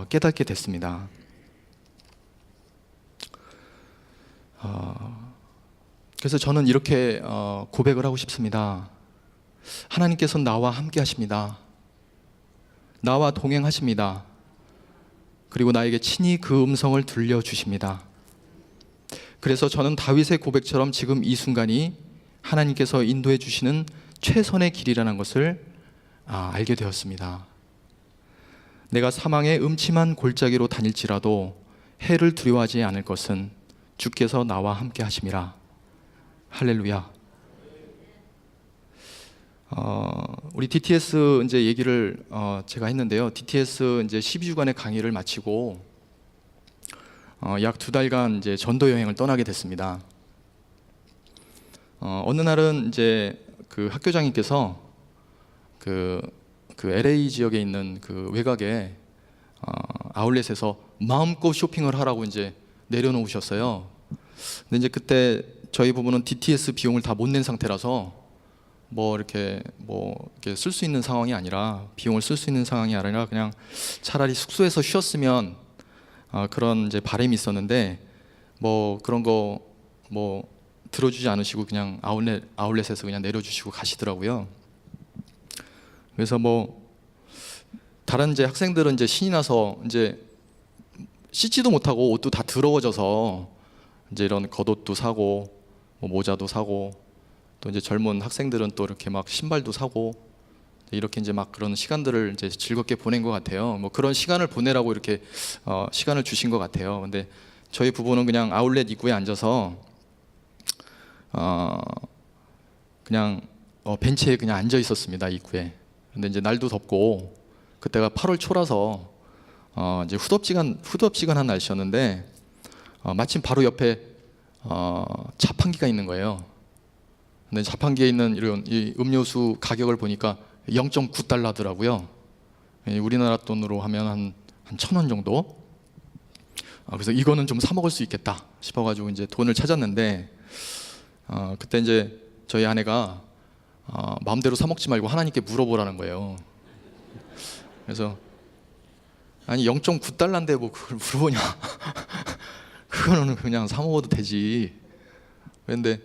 깨닫게 됐습니다. 그래서 저는 이렇게 고백을 하고 싶습니다. 하나님께서는 나와 함께 하십니다. 나와 동행하십니다. 그리고 나에게 친히 그 음성을 들려주십니다. 그래서 저는 다윗의 고백처럼 지금 이 순간이 하나님께서 인도해 주시는 최선의 길이라는 것을 알게 되었습니다. 내가 사망의 음침한 골짜기로 다닐지라도 해를 두려워하지 않을 것은 주께서 나와 함께 하심이라. 할렐루야. 우리 DTS 이제 얘기를 제가 했는데요. DTS 이제 12주간의 강의를 마치고 약 2달간 이제 전도 여행을 떠나게 됐습니다. 어느 날은 이제 그 학교장님께서 그 LA 지역에 있는 그 외곽에 아울렛에서 마음껏 쇼핑을 하라고 이제 내려놓으셨어요. 근데 이제 그때 저희 부부는 DTS 비용을 다 못 낸 상태라서 이렇게 쓸 수 있는 상황이 아니라 비용을 쓸 수 있는 상황이 아니라 그냥 차라리 숙소에서 쉬었으면 그런 이제 바람이 있었는데 그런 거 들어주지 않으시고 그냥 아울렛에서 그냥 내려주시고 가시더라고요. 그래서 다른 이제 학생들은 이제 신이 나서 이제 씻지도 못하고 옷도 다 더러워져서 이제 이런 겉옷도 사고 모자도 사고 또 이제 젊은 학생들은 또 이렇게 막 신발도 사고 이렇게 이제 막 그런 시간들을 이제 즐겁게 보낸 것 같아요. 그런 시간을 보내라고 이렇게 시간을 주신 것 같아요. 근데 저희 부부는 그냥 아울렛 입구에 앉아서 그냥 벤치에 그냥 앉아 있었습니다. 입구에. 근데 이제 날도 덥고 그때가 8월 초라서 이제 후덥지근한 날씨였는데 마침 바로 옆에 자판기가 있는 거예요. 근데 자판기에 있는 이런 이 음료수 가격을 보니까 0.9달러더라고요. 우리나라 돈으로 하면 한 1,000원 정도. 그래서 이거는 좀 사 먹을 수 있겠다 싶어가지고 이제 돈을 찾았는데 그때 이제 저희 아내가 마음대로 사 먹지 말고 하나님께 물어보라는 거예요. 그래서 아니 0.9달러인데 그걸 물어보냐? 그거는 그냥 사 먹어도 되지. 그런데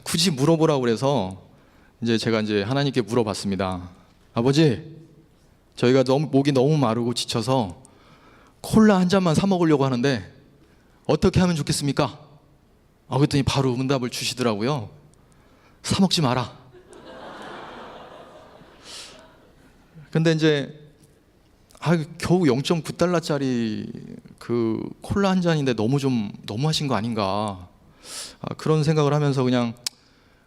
굳이 물어보라고 그래서 이제 제가 이제 하나님께 물어봤습니다. 아버지, 저희가 목이 너무 마르고 지쳐서 콜라 한 잔만 사 먹으려고 하는데 어떻게 하면 좋겠습니까? 그랬더니 바로 응답을 주시더라고요. 사 먹지 마라. 근데 이제 겨우 0.9달러짜리 그 콜라 한 잔인데 너무하신 거 아닌가 그런 생각을 하면서 그냥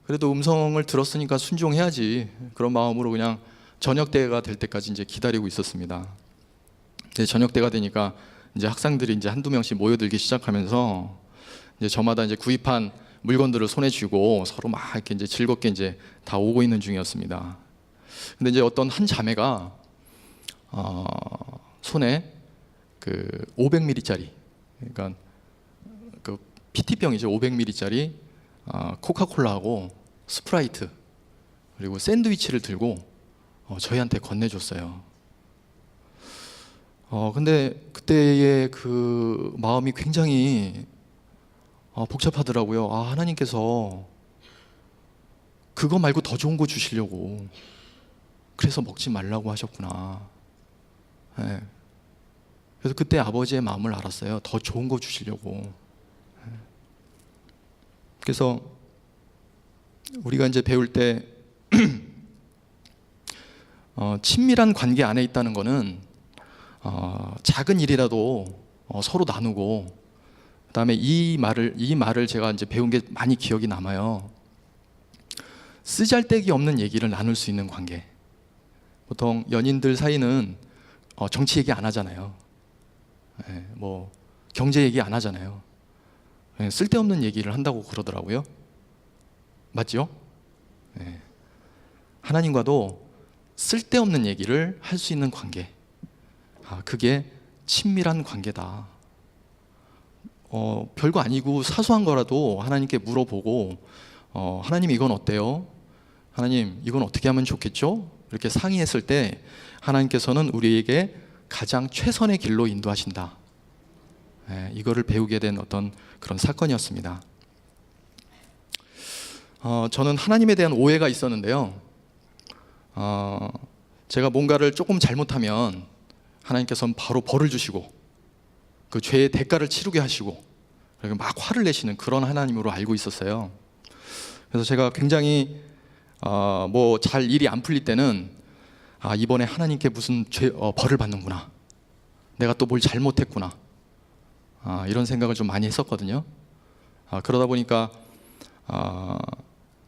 그래도 음성을 들었으니까 순종해야지 그런 마음으로 그냥 저녁 때가 될 때까지 이제 기다리고 있었습니다. 이제 저녁 때가 되니까 이제 학생들이 이제 한두 명씩 모여들기 시작하면서 이제 저마다 이제 구입한 물건들을 손에 쥐고 서로 막 이렇게 이제 즐겁게 이제 다 오고 있는 중이었습니다. 근데 이제 어떤 한 자매가 손에 그 500ml짜리, 그러니까 그 PT병이죠. 500ml짜리 코카콜라하고 스프라이트 그리고 샌드위치를 들고 저희한테 건네줬어요. 근데 그때의 그 마음이 굉장히 복잡하더라고요. 하나님께서 그거 말고 더 좋은 거 주시려고 그래서 먹지 말라고 하셨구나. 네. 그래서 그때 아버지의 마음을 알았어요. 더 좋은 거 주시려고. 네. 그래서 우리가 이제 배울 때 친밀한 관계 안에 있다는 거는 작은 일이라도 서로 나누고 그다음에 이 말을 제가 이제 배운 게 많이 기억이 남아요. 쓰잘데기 없는 얘기를 나눌 수 있는 관계. 보통 연인들 사이는 정치 얘기 안 하잖아요. 경제 얘기 안 하잖아요. 쓸데없는 얘기를 한다고 그러더라고요. 맞죠? 하나님과도 쓸데없는 얘기를 할 수 있는 관계. 그게 친밀한 관계다. 별거 아니고 사소한 거라도 하나님께 물어보고 하나님 이건 어때요? 하나님 이건 어떻게 하면 좋겠죠? 이렇게 상의했을 때 하나님께서는 우리에게 가장 최선의 길로 인도하신다. 이거를 배우게 된 어떤 그런 사건이었습니다. 저는 하나님에 대한 오해가 있었는데요. 제가 뭔가를 조금 잘못하면 하나님께서는 바로 벌을 주시고 그 죄의 대가를 치르게 하시고 그리고 막 화를 내시는 그런 하나님으로 알고 있었어요. 그래서 제가 굉장히 뭐 잘 일이 안 풀릴 때는 이번에 하나님께 무슨 벌을 받는구나, 내가 또 뭘 잘못했구나, 이런 생각을 좀 많이 했었거든요. 그러다 보니까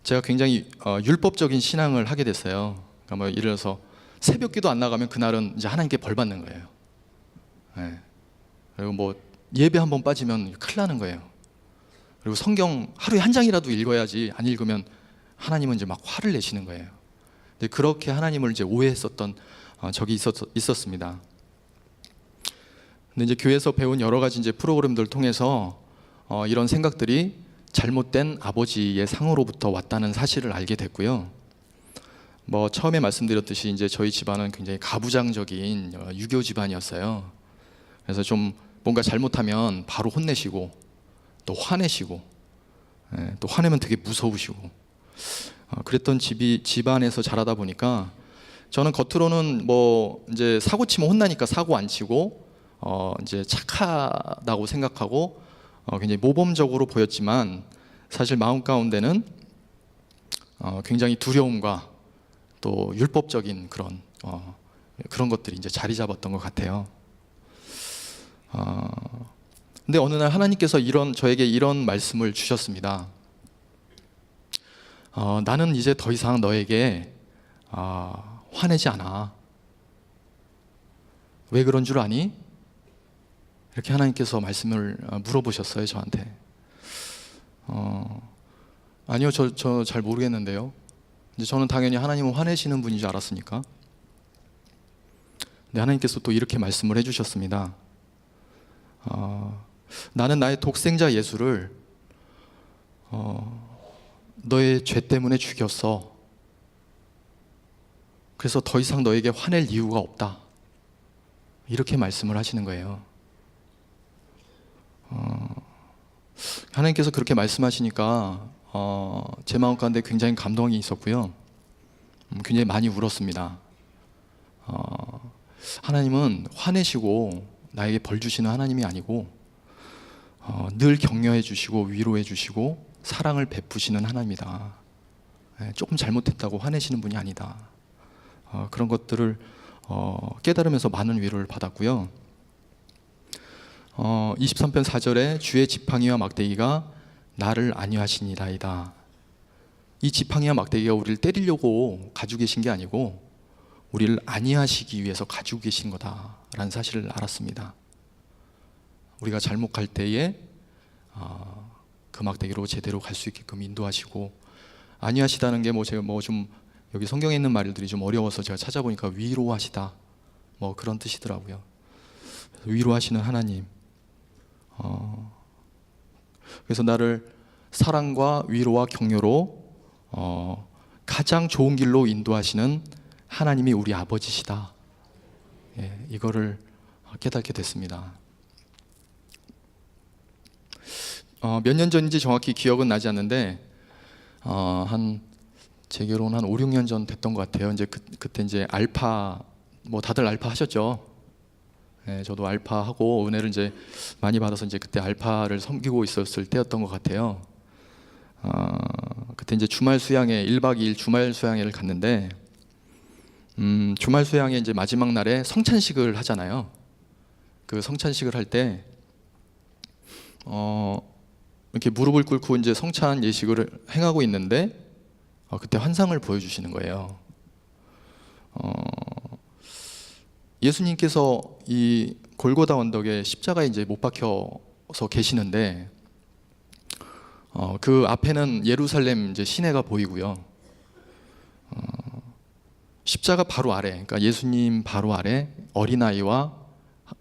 제가 굉장히 율법적인 신앙을 하게 됐어요. 그러니까 뭐 예를 들어서 새벽기도 안 나가면 그날은 이제 하나님께 벌 받는 거예요. 네. 그리고 뭐 예배 한번 빠지면 큰일 나는 거예요. 그리고 성경 하루에 한 장이라도 읽어야지, 안 읽으면 하나님은 이제 막 화를 내시는 거예요. 근데 그렇게 하나님을 이제 오해했었던 적이 있었습니다. 근데 이제 교회에서 배운 여러 가지 이제 프로그램들을 통해서 이런 생각들이 잘못된 아버지의 상으로부터 왔다는 사실을 알게 됐고요. 뭐 처음에 말씀드렸듯이 이제 저희 집안은 굉장히 가부장적인 유교 집안이었어요. 그래서 좀 뭔가 잘못하면 바로 혼내시고 또 화내시고, 또 화내면 되게 무서우시고, 그랬던 집안에서 자라다 보니까 저는 겉으로는 뭐 이제 사고 치면 혼나니까 사고 안 치고 이제 착하다고 생각하고 굉장히 모범적으로 보였지만 사실 마음 가운데는 굉장히 두려움과 또 율법적인 그런 것들이 이제 자리 잡았던 것 같아요. 근데 어느 날 하나님께서 저에게 이런 말씀을 주셨습니다. 나는 이제 더 이상 너에게 화내지 않아. 왜 그런 줄 아니? 이렇게 하나님께서 말씀을 물어보셨어요, 저한테. 아니요, 저 잘 모르겠는데요. 이제 저는 당연히 하나님은 화내시는 분인 줄 알았으니까. 근데 하나님께서 또 이렇게 말씀을 해주셨습니다. 나는 나의 독생자 예수를 너의 죄 때문에 죽였어. 그래서 더 이상 너에게 화낼 이유가 없다. 이렇게 말씀을 하시는 거예요. 하나님께서 그렇게 말씀하시니까 제 마음 가운데 굉장히 감동이 있었고요. 굉장히 많이 울었습니다. 하나님은 화내시고 나에게 벌 주시는 하나님이 아니고 늘 격려해 주시고 위로해 주시고 사랑을 베푸시는 하나님이다. 조금 잘못했다고 화내시는 분이 아니다. 그런 것들을 깨달으면서 많은 위로를 받았고요. 23편 4절에 주의 지팡이와 막대기가 나를 안위하시니라이다. 이 지팡이와 막대기가 우리를 때리려고 가지고 계신 게 아니고 우리를 안위하시기 위해서 가지고 계신 거다라는 사실을 알았습니다. 우리가 잘못 갈 때에 그 막대기로 제대로 갈 수 있게끔 인도하시고, 안위하시다는 게 뭐 제가 뭐 좀 여기 성경에 있는 말들이 좀 어려워서 제가 찾아보니까 위로하시다 뭐 그런 뜻이더라고요. 위로하시는 하나님. 그래서 나를 사랑과 위로와 격려로 가장 좋은 길로 인도하시는 하나님이 우리 아버지시다. 이거를 깨닫게 됐습니다. 몇 년 전인지 정확히 기억은 나지 않는데 제 결혼 한 5, 6년 전 됐던 것 같아요. 이제 그때 이제 알파, 뭐 다들 알파 하셨죠? 저도 알파 하고 은혜를 이제 많이 받아서 이제 그때 알파를 섬기고 있었을 때였던 것 같아요. 그때 이제 주말 수양회 1박 2일 주말 수양회를 갔는데 주말 수양회 이제 마지막 날에 성찬식을 하잖아요. 그 성찬식을 할 때 이렇게 무릎을 꿇고 이제 성찬 예식을 행하고 있는데 그때 환상을 보여주시는 거예요. 예수님께서 이 골고다 언덕에 십자가에 이제 못 박혀서 계시는데 그 앞에는 예루살렘 이제 시내가 보이고요. 십자가 바로 아래, 그러니까 예수님 바로 아래 어린아이와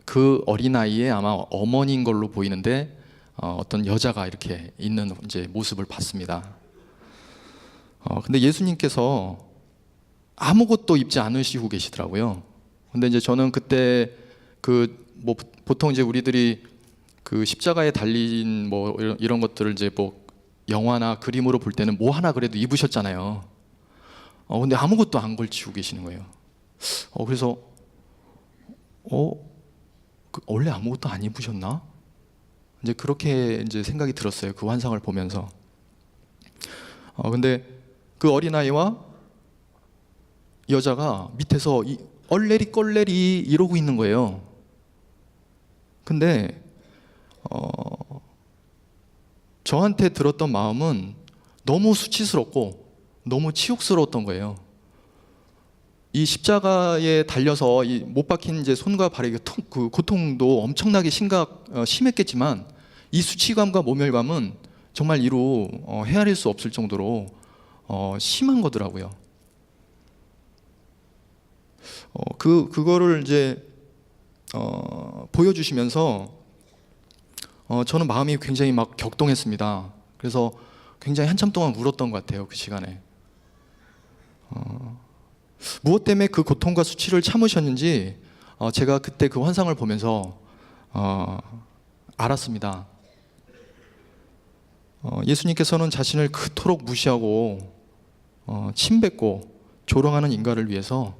그 어린아이의 아마 어머니인 걸로 보이는데 어떤 여자가 이렇게 있는 이제 모습을 봤습니다. 근데 예수님께서 아무것도 입지 않으시고 계시더라고요. 근데 이제 저는 그때 뭐 보통 이제 우리들이 그 십자가에 달린 뭐 이런 것들을 이제 뭐 영화나 그림으로 볼 때는 뭐 하나 그래도 입으셨잖아요. 근데 아무것도 안 걸치고 계시는 거예요. 그래서 원래 아무것도 안 입으셨나? 이제 그렇게 이제 생각이 들었어요. 그 환상을 보면서. 근데 그 어린아이와 여자가 밑에서 얼레리 껄레리 이러고 있는 거예요. 근데 저한테 들었던 마음은 너무 수치스럽고 너무 치욕스러웠던 거예요. 이 십자가에 달려서 이 못 박힌 이제 손과 발의 그 고통도 엄청나게 심했겠지만 이 수치감과 모멸감은 정말 이루 헤아릴 수 없을 정도로 심한 거더라고요. 그거를 이제 보여주시면서 저는 마음이 굉장히 막 격동했습니다. 그래서 굉장히 한참 동안 울었던 것 같아요. 그 시간에. 무엇 때문에 그 고통과 수치를 참으셨는지 제가 그때 그 환상을 보면서 알았습니다. 예수님께서는 자신을 그토록 무시하고 침뱉고 조롱하는 인간을 위해서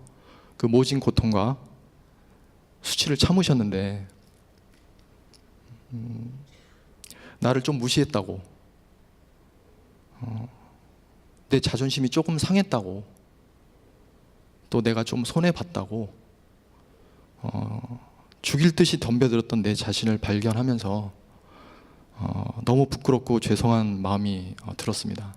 그 모진 고통과 수치를 참으셨는데 나를 좀 무시했다고, 내 자존심이 조금 상했다고, 또 내가 좀 손해봤다고, 죽일 듯이 덤벼들었던 내 자신을 발견하면서 너무 부끄럽고 죄송한 마음이 들었습니다.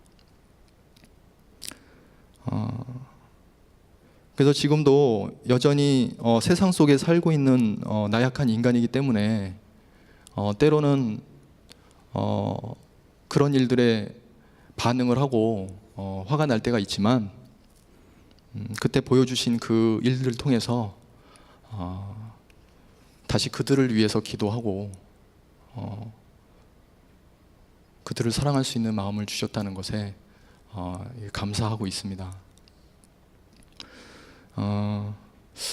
그래서 지금도 여전히 세상 속에 살고 있는 나약한 인간이기 때문에 때로는 그런 일들에 반응을 하고 화가 날 때가 있지만 그때 보여주신 그 일들을 통해서 다시 그들을 위해서 기도하고 그들을 사랑할 수 있는 마음을 주셨다는 것에 감사하고 있습니다.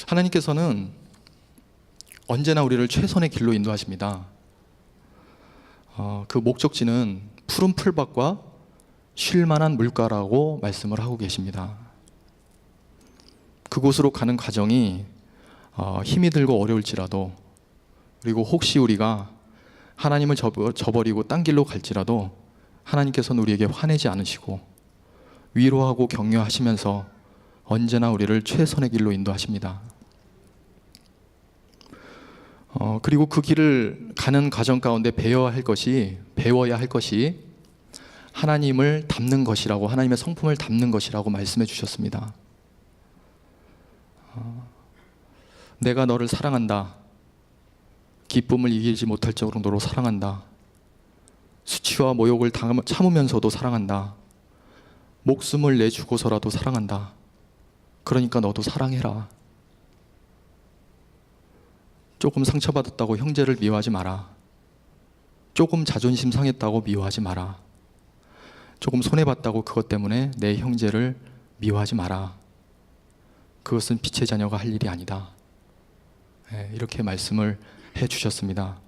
하나님께서는 언제나 우리를 최선의 길로 인도하십니다. 그 목적지는 푸른 풀밭과 쉴만한 물가라고 말씀을 하고 계십니다. 그곳으로 가는 과정이 힘이 들고 어려울지라도, 그리고 혹시 우리가 하나님을 저버리고 딴 길로 갈지라도 하나님께서는 우리에게 화내지 않으시고 위로하고 격려하시면서 언제나 우리를 최선의 길로 인도하십니다. 그리고 그 길을 가는 과정 가운데 배워야 할 것이 하나님을 닮는 것이라고, 하나님의 성품을 닮는 것이라고 말씀해 주셨습니다. 내가 너를 사랑한다. 기쁨을 이기지 못할 정도로 사랑한다. 수치와 모욕을 참으면서도 사랑한다. 목숨을 내주고서라도 사랑한다. 그러니까 너도 사랑해라. 조금 상처받았다고 형제를 미워하지 마라. 조금 자존심 상했다고 미워하지 마라. 조금 손해봤다고 그것 때문에 내 형제를 미워하지 마라. 그것은 빛의 자녀가 할 일이 아니다. 이렇게 말씀을 해 주셨습니다.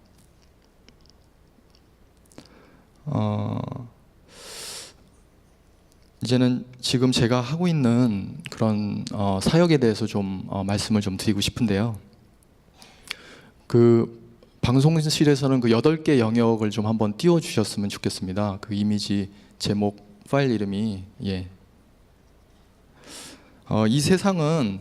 이제는 지금 제가 하고 있는 그런 사역에 대해서 좀 말씀을 좀 드리고 싶은데요. 그 방송실에서는 그 8개 영역을 좀 한번 띄워 주셨으면 좋겠습니다. 그 이미지 제목 파일 이름이 이 세상은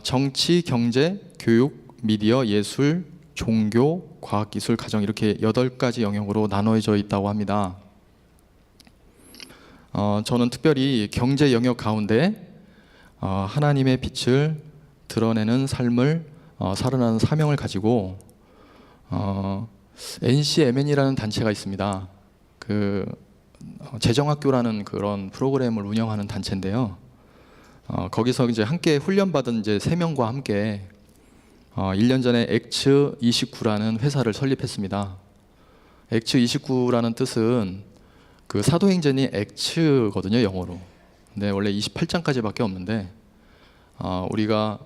정치, 경제, 교육, 미디어, 예술, 종교, 과학기술, 가정 이렇게 8가지 영역으로 나눠져 있다고 합니다. 저는 특별히 경제 영역 가운데 하나님의 빛을 드러내는 삶을 살아나는 사명을 가지고 NCMN이라는 단체가 있습니다. 그 재정학교라는 그런 프로그램을 운영하는 단체인데요. 거기서 이제 함께 훈련받은 이제 3명과 함께 1년 전에 엑츠29라는 회사를 설립했습니다. 엑츠29라는 뜻은 그 사도행전이 엑츠거든요, 영어로. 근데 원래 28장까지밖에 없는데 우리가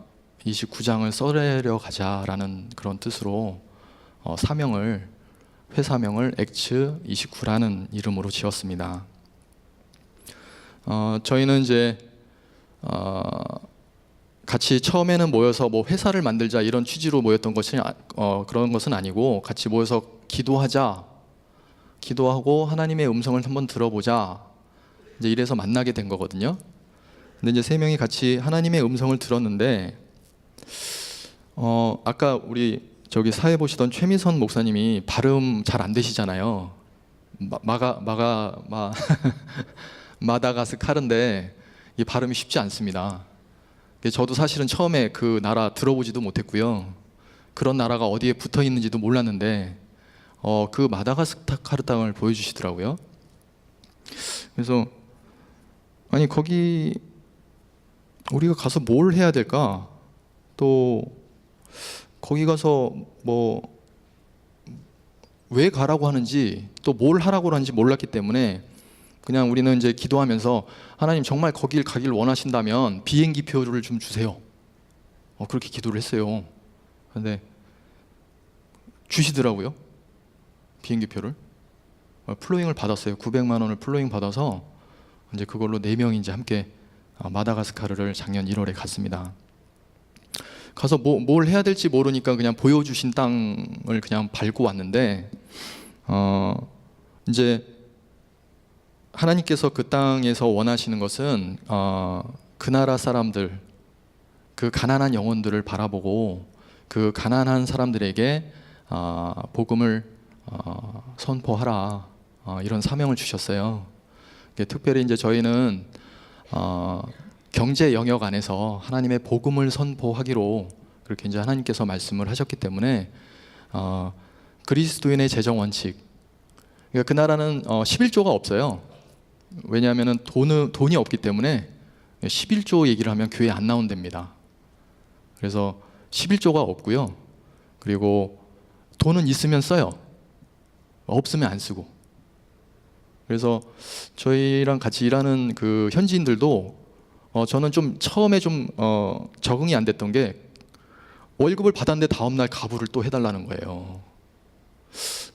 29장을 써내려 가자라는 그런 뜻으로 사명을 회사명을 엑츠 29라는 이름으로 지었습니다. 저희는 이제 같이 처음에는 모여서 뭐 회사를 만들자 이런 취지로 모였던 것이 그런 것은 아니고, 같이 모여서 기도하고 하나님의 음성을 한번 들어보자, 이제 이래서 만나게 된 거거든요. 근데 이제 세 명이 같이 하나님의 음성을 들었는데, 아까 우리 저기 사회 보시던 최미선 목사님이 발음 잘 안 되시잖아요. 마다가스카르인데 이 발음이 쉽지 않습니다. 저도 사실은 처음에 그 나라 들어보지도 못했고요. 그런 나라가 어디에 붙어 있는지도 몰랐는데 그 마다가스카르 땅을 보여주시더라고요. 그래서 아니 거기 우리가 가서 뭘 해야 될까? 또 거기 가서 뭐 왜 가라고 하는지 또 뭘 하라고 하는지 몰랐기 때문에 그냥 우리는 이제 기도하면서 하나님 정말 거길 가길 원하신다면 비행기 표를 좀 주세요. 그렇게 기도를 했어요. 근데 주시더라고요. 비행기 표를. 플로잉을 받았어요. 900만 원을 플로잉 받아서 이제 그걸로 4명이 이제 함께 마다가스카르를 작년 1월에 갔습니다. 가서 뭘 해야 될지 모르니까 그냥 보여주신 땅을 그냥 밟고 왔는데 이제 하나님께서 그 땅에서 원하시는 것은 그 나라 사람들, 그 가난한 영혼들을 바라보고 그 가난한 사람들에게 복음을 선포하라, 이런 사명을 주셨어요. 특별히 이제 저희는 경제 영역 안에서 하나님의 복음을 선포하기로 그렇게 이제 하나님께서 말씀을 하셨기 때문에 그리스도인의 재정 원칙, 그러니까 그 나라는 11조가 없어요. 왜냐하면 돈이 없기 때문에 11조 얘기를 하면 교회 안 나온답니다. 그래서 11조가 없고요. 그리고 돈은 있으면 써요. 없으면 안 쓰고. 그래서 저희랑 같이 일하는 그 현지인들도 저는 좀 처음에 좀 적응이 안 됐던 게 월급을 받았는데 다음날 가부를 또 해달라는 거예요.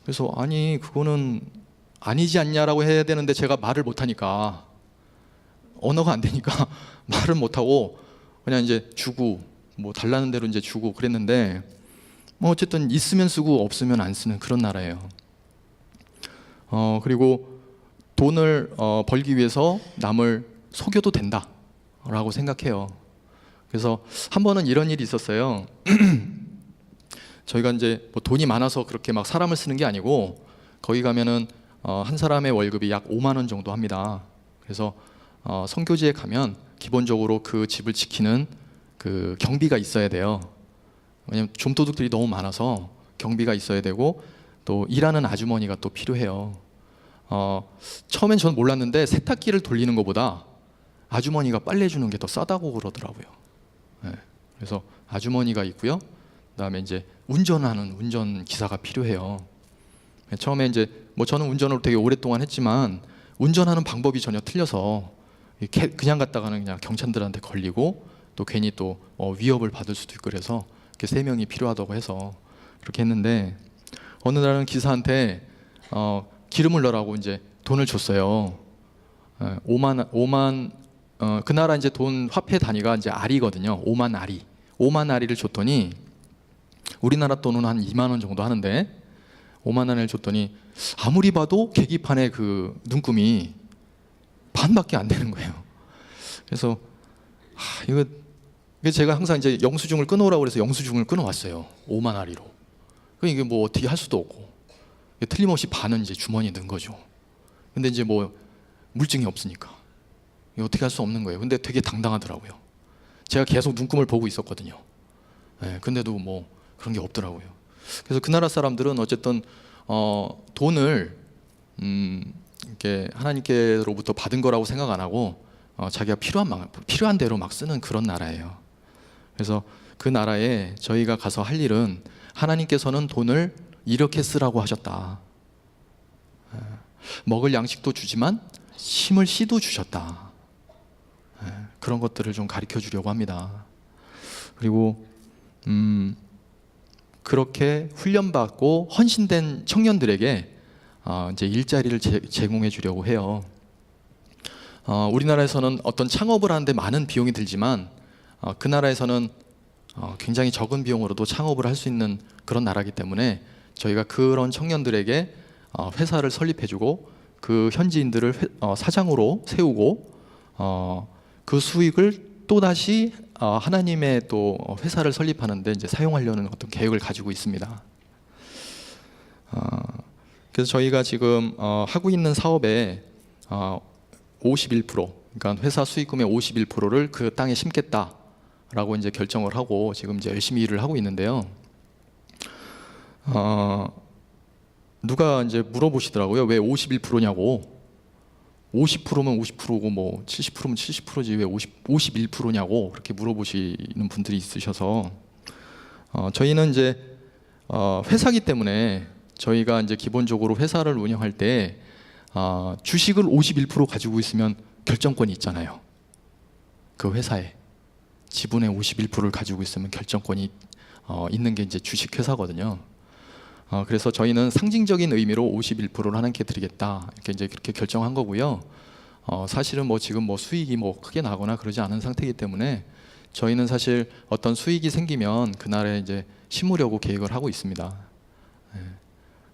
그래서 아니 그거는 아니지 않냐라고 해야 되는데 제가 말을 못하니까, 언어가 안 되니까 말을 못하고 그냥 이제 주고 뭐 달라는 대로 이제 주고 그랬는데 뭐 어쨌든 있으면 쓰고 없으면 안 쓰는 그런 나라예요. 그리고 돈을 벌기 위해서 남을 속여도 된다라고 생각해요. 그래서 한 번은 이런 일이 있었어요. 저희가 이제 뭐 돈이 많아서 그렇게 막 사람을 쓰는 게 아니고 거기 가면은 한 사람의 월급이 약 5만 원 정도 합니다. 그래서 선교지에 가면 기본적으로 그 집을 지키는 그 경비가 있어야 돼요. 왜냐면 좀도둑들이 너무 많아서 경비가 있어야 되고 또 일하는 아주머니가 또 필요해요. 처음엔 저는 몰랐는데 세탁기를 돌리는 것보다 아주머니가 빨래 주는 게 더 싸다고 그러더라고요. 네. 그래서 아주머니가 있고요. 그다음에 이제 운전하는 운전기사가 필요해요. 처음에 이제 뭐 저는 운전을 되게 오랫동안 했지만 운전하는 방법이 전혀 틀려서 그냥 갔다가는 그냥 경찰들한테 걸리고 또 괜히 또 위협을 받을 수도 있고 그래서 이렇게 3명이 필요하다고 해서 그렇게 했는데 어느 날은 기사한테 기름을 넣으라고 이제 돈을 줬어요. 5만 그 나라 이제 돈 화폐 단위가 이제 알이거든요. 5만 알이. 5만 알이를 줬더니 우리나라 돈은 한 2만 원 정도 하는데 5만 원을 줬더니 아무리 봐도 계기판의 그 눈금이 반밖에 안 되는 거예요. 그래서 이거 제가 항상 이제 영수증을 끊어오라고 그래서 영수증을 끊어왔어요. 5만 알이로. 이게 뭐 어떻게 할 수도 없고 틀림없이 반은 이제 주머니에 넣은 거죠. 근데 이제 뭐 물증이 없으니까 어떻게 할 수 없는 거예요. 근데 되게 당당하더라고요. 제가 계속 눈금을 보고 있었거든요. 네, 근데도 뭐 그런 게 없더라고요. 그래서 그 나라 사람들은 어쨌든 돈을 이렇게 하나님께로부터 받은 거라고 생각 안 하고 자기가 필요한 대로 막 쓰는 그런 나라예요. 그래서 그 나라에 저희가 가서 할 일은 하나님께서는 돈을 이렇게 쓰라고 하셨다. 먹을 양식도 주지만 심을 씨도 주셨다. 그런 것들을 좀 가르쳐 주려고 합니다. 그리고 그 그렇게 훈련받고 헌신된 청년들에게 이제 일자리를 제공해 주려고 해요. 우리나라에서는 어떤 창업을 하는데 많은 비용이 들지만 그 나라에서는 굉장히 적은 비용으로도 창업을 할 수 있는 그런 나라이기 때문에 저희가 그런 청년들에게 회사를 설립해주고 그 현지인들을 사장으로 세우고 그 수익을 또 다시 하나님의 또 회사를 설립하는데 이제 사용하려는 어떤 계획을 가지고 있습니다. 그래서 저희가 지금 하고 있는 사업에 51%, 그러니까 회사 수익금의 51%를 그 땅에 심겠다라고 이제 결정을 하고 지금 이제 열심히 일을 하고 있는데요. 누가 이제 물어보시더라고요. 왜 51%냐고. 50%면 50%고 뭐 70%면 70%지 왜 51%냐고 그렇게 물어보시는 분들이 있으셔서 저희는 이제 회사기 때문에 저희가 이제 기본적으로 회사를 운영할 때 주식을 51% 가지고 있으면 결정권이 있잖아요. 그 회사에 지분의 51%를 가지고 있으면 결정권이 있는 게 이제 주식 회사거든요. 그래서 저희는 상징적인 의미로 51%를 하나님께 드리겠다 이렇게 이제 그렇게 결정한 거고요. 사실은 뭐 지금 뭐 수익이 뭐 크게 나거나 그러지 않은 상태이기 때문에 저희는 사실 어떤 수익이 생기면 그날에 이제 심으려고 계획을 하고 있습니다.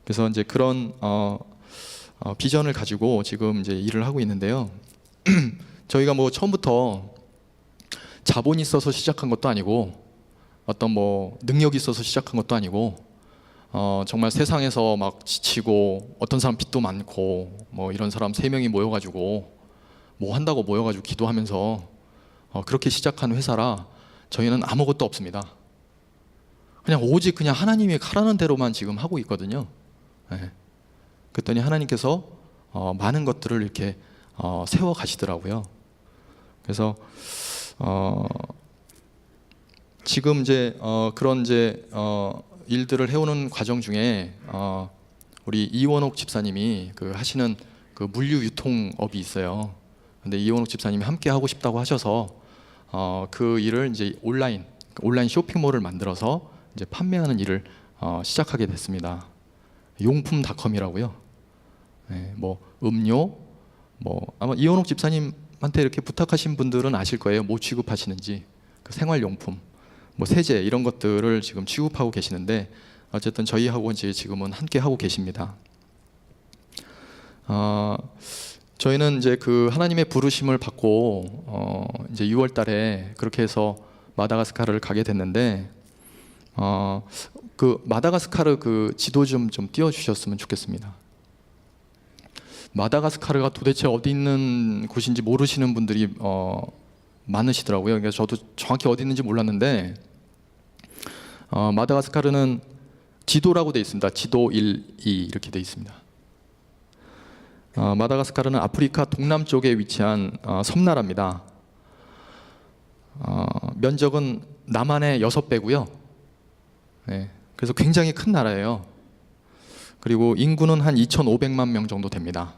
그래서 이제 그런 비전을 가지고 지금 이제 일을 하고 있는데요. 저희가 뭐 처음부터 자본이 있어서 시작한 것도 아니고 어떤 뭐 능력이 있어서 시작한 것도 아니고 정말 세상에서 막 지치고 어떤 사람 빚도 많고 뭐 이런 사람 3명이 모여가지고 뭐 한다고 모여가지고 기도하면서 그렇게 시작한 회사라 저희는 아무것도 없습니다. 그냥 오직 그냥 하나님이 가라는 대로만 지금 하고 있거든요. 네. 그랬더니 하나님께서 많은 것들을 이렇게 세워 가시더라고요. 그래서 지금 이제 그런 이제 일들을 해오는 과정 중에 우리 이원옥 집사님이 그 하시는 그 물류 유통업이 있어요. 근데 이원옥 집사님이 함께 하고 싶다고 하셔서 그 일을 이제 온라인 쇼핑몰을 만들어서 이제 판매하는 일을 시작하게 됐습니다. 용품닷컴이라고요. 네, 뭐 음료, 뭐 아마 이원옥 집사님한테 이렇게 부탁하신 분들은 아실 거예요. 뭐 취급하시는지 그 생활용품. 뭐 세제 이런 것들을 지금 취급하고 계시는데 어쨌든 저희하고 이제 지금은 함께 하고 계십니다. 저희는 이제 그 하나님의 부르심을 받고 이제 6월달에 그렇게 해서 마다가스카르를 가게 됐는데 그 마다가스카르 그 지도 좀 띄워주셨으면 좋겠습니다. 마다가스카르가 도대체 어디 있는 곳인지 모르시는 분들이 많으시더라고요. 그러니까 저도 정확히 어디 있는지 몰랐는데 마다가스카르는 지도라고 되어 있습니다. 지도 1, 2 이렇게 되어 있습니다. 마다가스카르는 아프리카 동남쪽에 위치한 섬나라입니다. 면적은 남한의 6배고요. 네, 그래서 굉장히 큰 나라예요. 그리고 인구는 한 2,500만 명 정도 됩니다.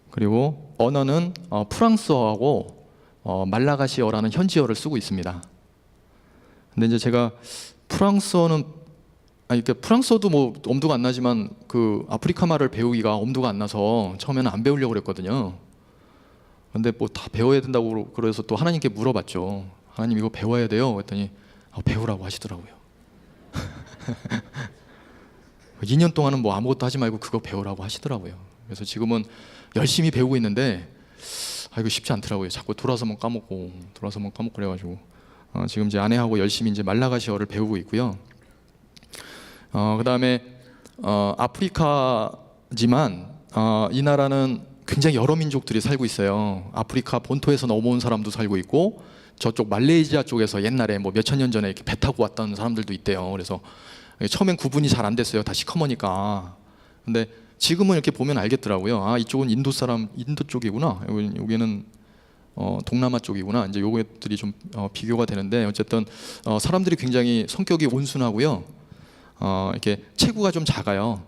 그리고 언어는 프랑스어하고 말라가시어라는 현지어를 쓰고 있습니다. 근데 이제 제가 프랑스어는 그러니까 프랑스어도 뭐 엄두가 안 나지만 그 아프리카 말을 배우기가 엄두가 안 나서 처음에는 안 배우려고 그랬거든요. 근데 뭐 다 배워야 된다고 그래서 또 하나님께 물어봤죠. 하나님 이거 배워야 돼요. 그랬더니 배우라고 하시더라고요. 2년 동안은 뭐 아무것도 하지 말고 그거 배우라고 하시더라고요. 그래서 지금은 열심히 배우고 있는데 이거 쉽지 않더라고요. 자꾸 돌아서만 까먹고 그래가지고 지금 이제 아내하고 열심히 이제 말라가시어를 배우고 있고요. 그 다음에 아프리카지만 이 나라는 굉장히 여러 민족들이 살고 있어요. 아프리카 본토에서 넘어온 사람도 살고 있고 저쪽 말레이시아 쪽에서 옛날에 뭐 몇천 년 전에 이렇게 배 타고 왔던 사람들도 있대요. 그래서 처음엔 구분이 잘 안 됐어요. 다 시커머니까. 근데 지금은 이렇게 보면 알겠더라고요. 이쪽은 인도 사람, 인도 쪽이구나. 여기는 동남아 쪽이구나. 이제 요것들이 좀 비교가 되는데 어쨌든 사람들이 굉장히 성격이 온순하고요. 이렇게 체구가 좀 작아요.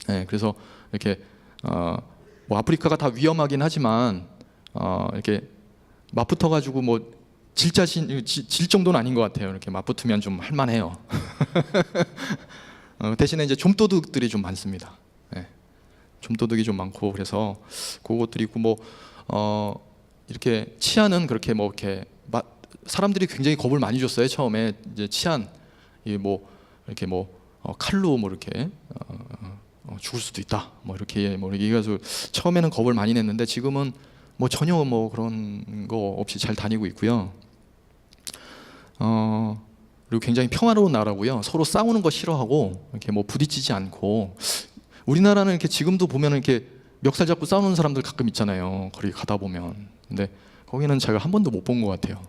네, 그래서 이렇게 뭐 아프리카가 다 위험하긴 하지만 이렇게 맞붙어 가지고 뭐 질 정도는 아닌 것 같아요. 이렇게 맞붙으면 좀 할만해요. 대신에 이제 좀도둑들이 좀 많습니다. 예. 좀도둑이 좀 많고 그래서 그것들이 있고 이렇게 치안은 그렇게 이렇게 사람들이 굉장히 겁을 많이 줬어요. 처음에 이제 치안 이렇게 칼로 이렇게 죽을 수도 있다. 이렇게 얘기해서 처음에는 겁을 많이 냈는데 지금은 전혀 그런 거 없이 잘 다니고 있고요. 그리고 굉장히 평화로운 나라고요. 서로 싸우는 거 싫어하고 이렇게 부딪히지 않고 우리나라는 이렇게 지금도 보면은 이렇게 멱살 잡고 싸우는 사람들 가끔 있잖아요. 거기 가다 보면. 근데 거기는 제가 한 번도 못 본 것 같아요.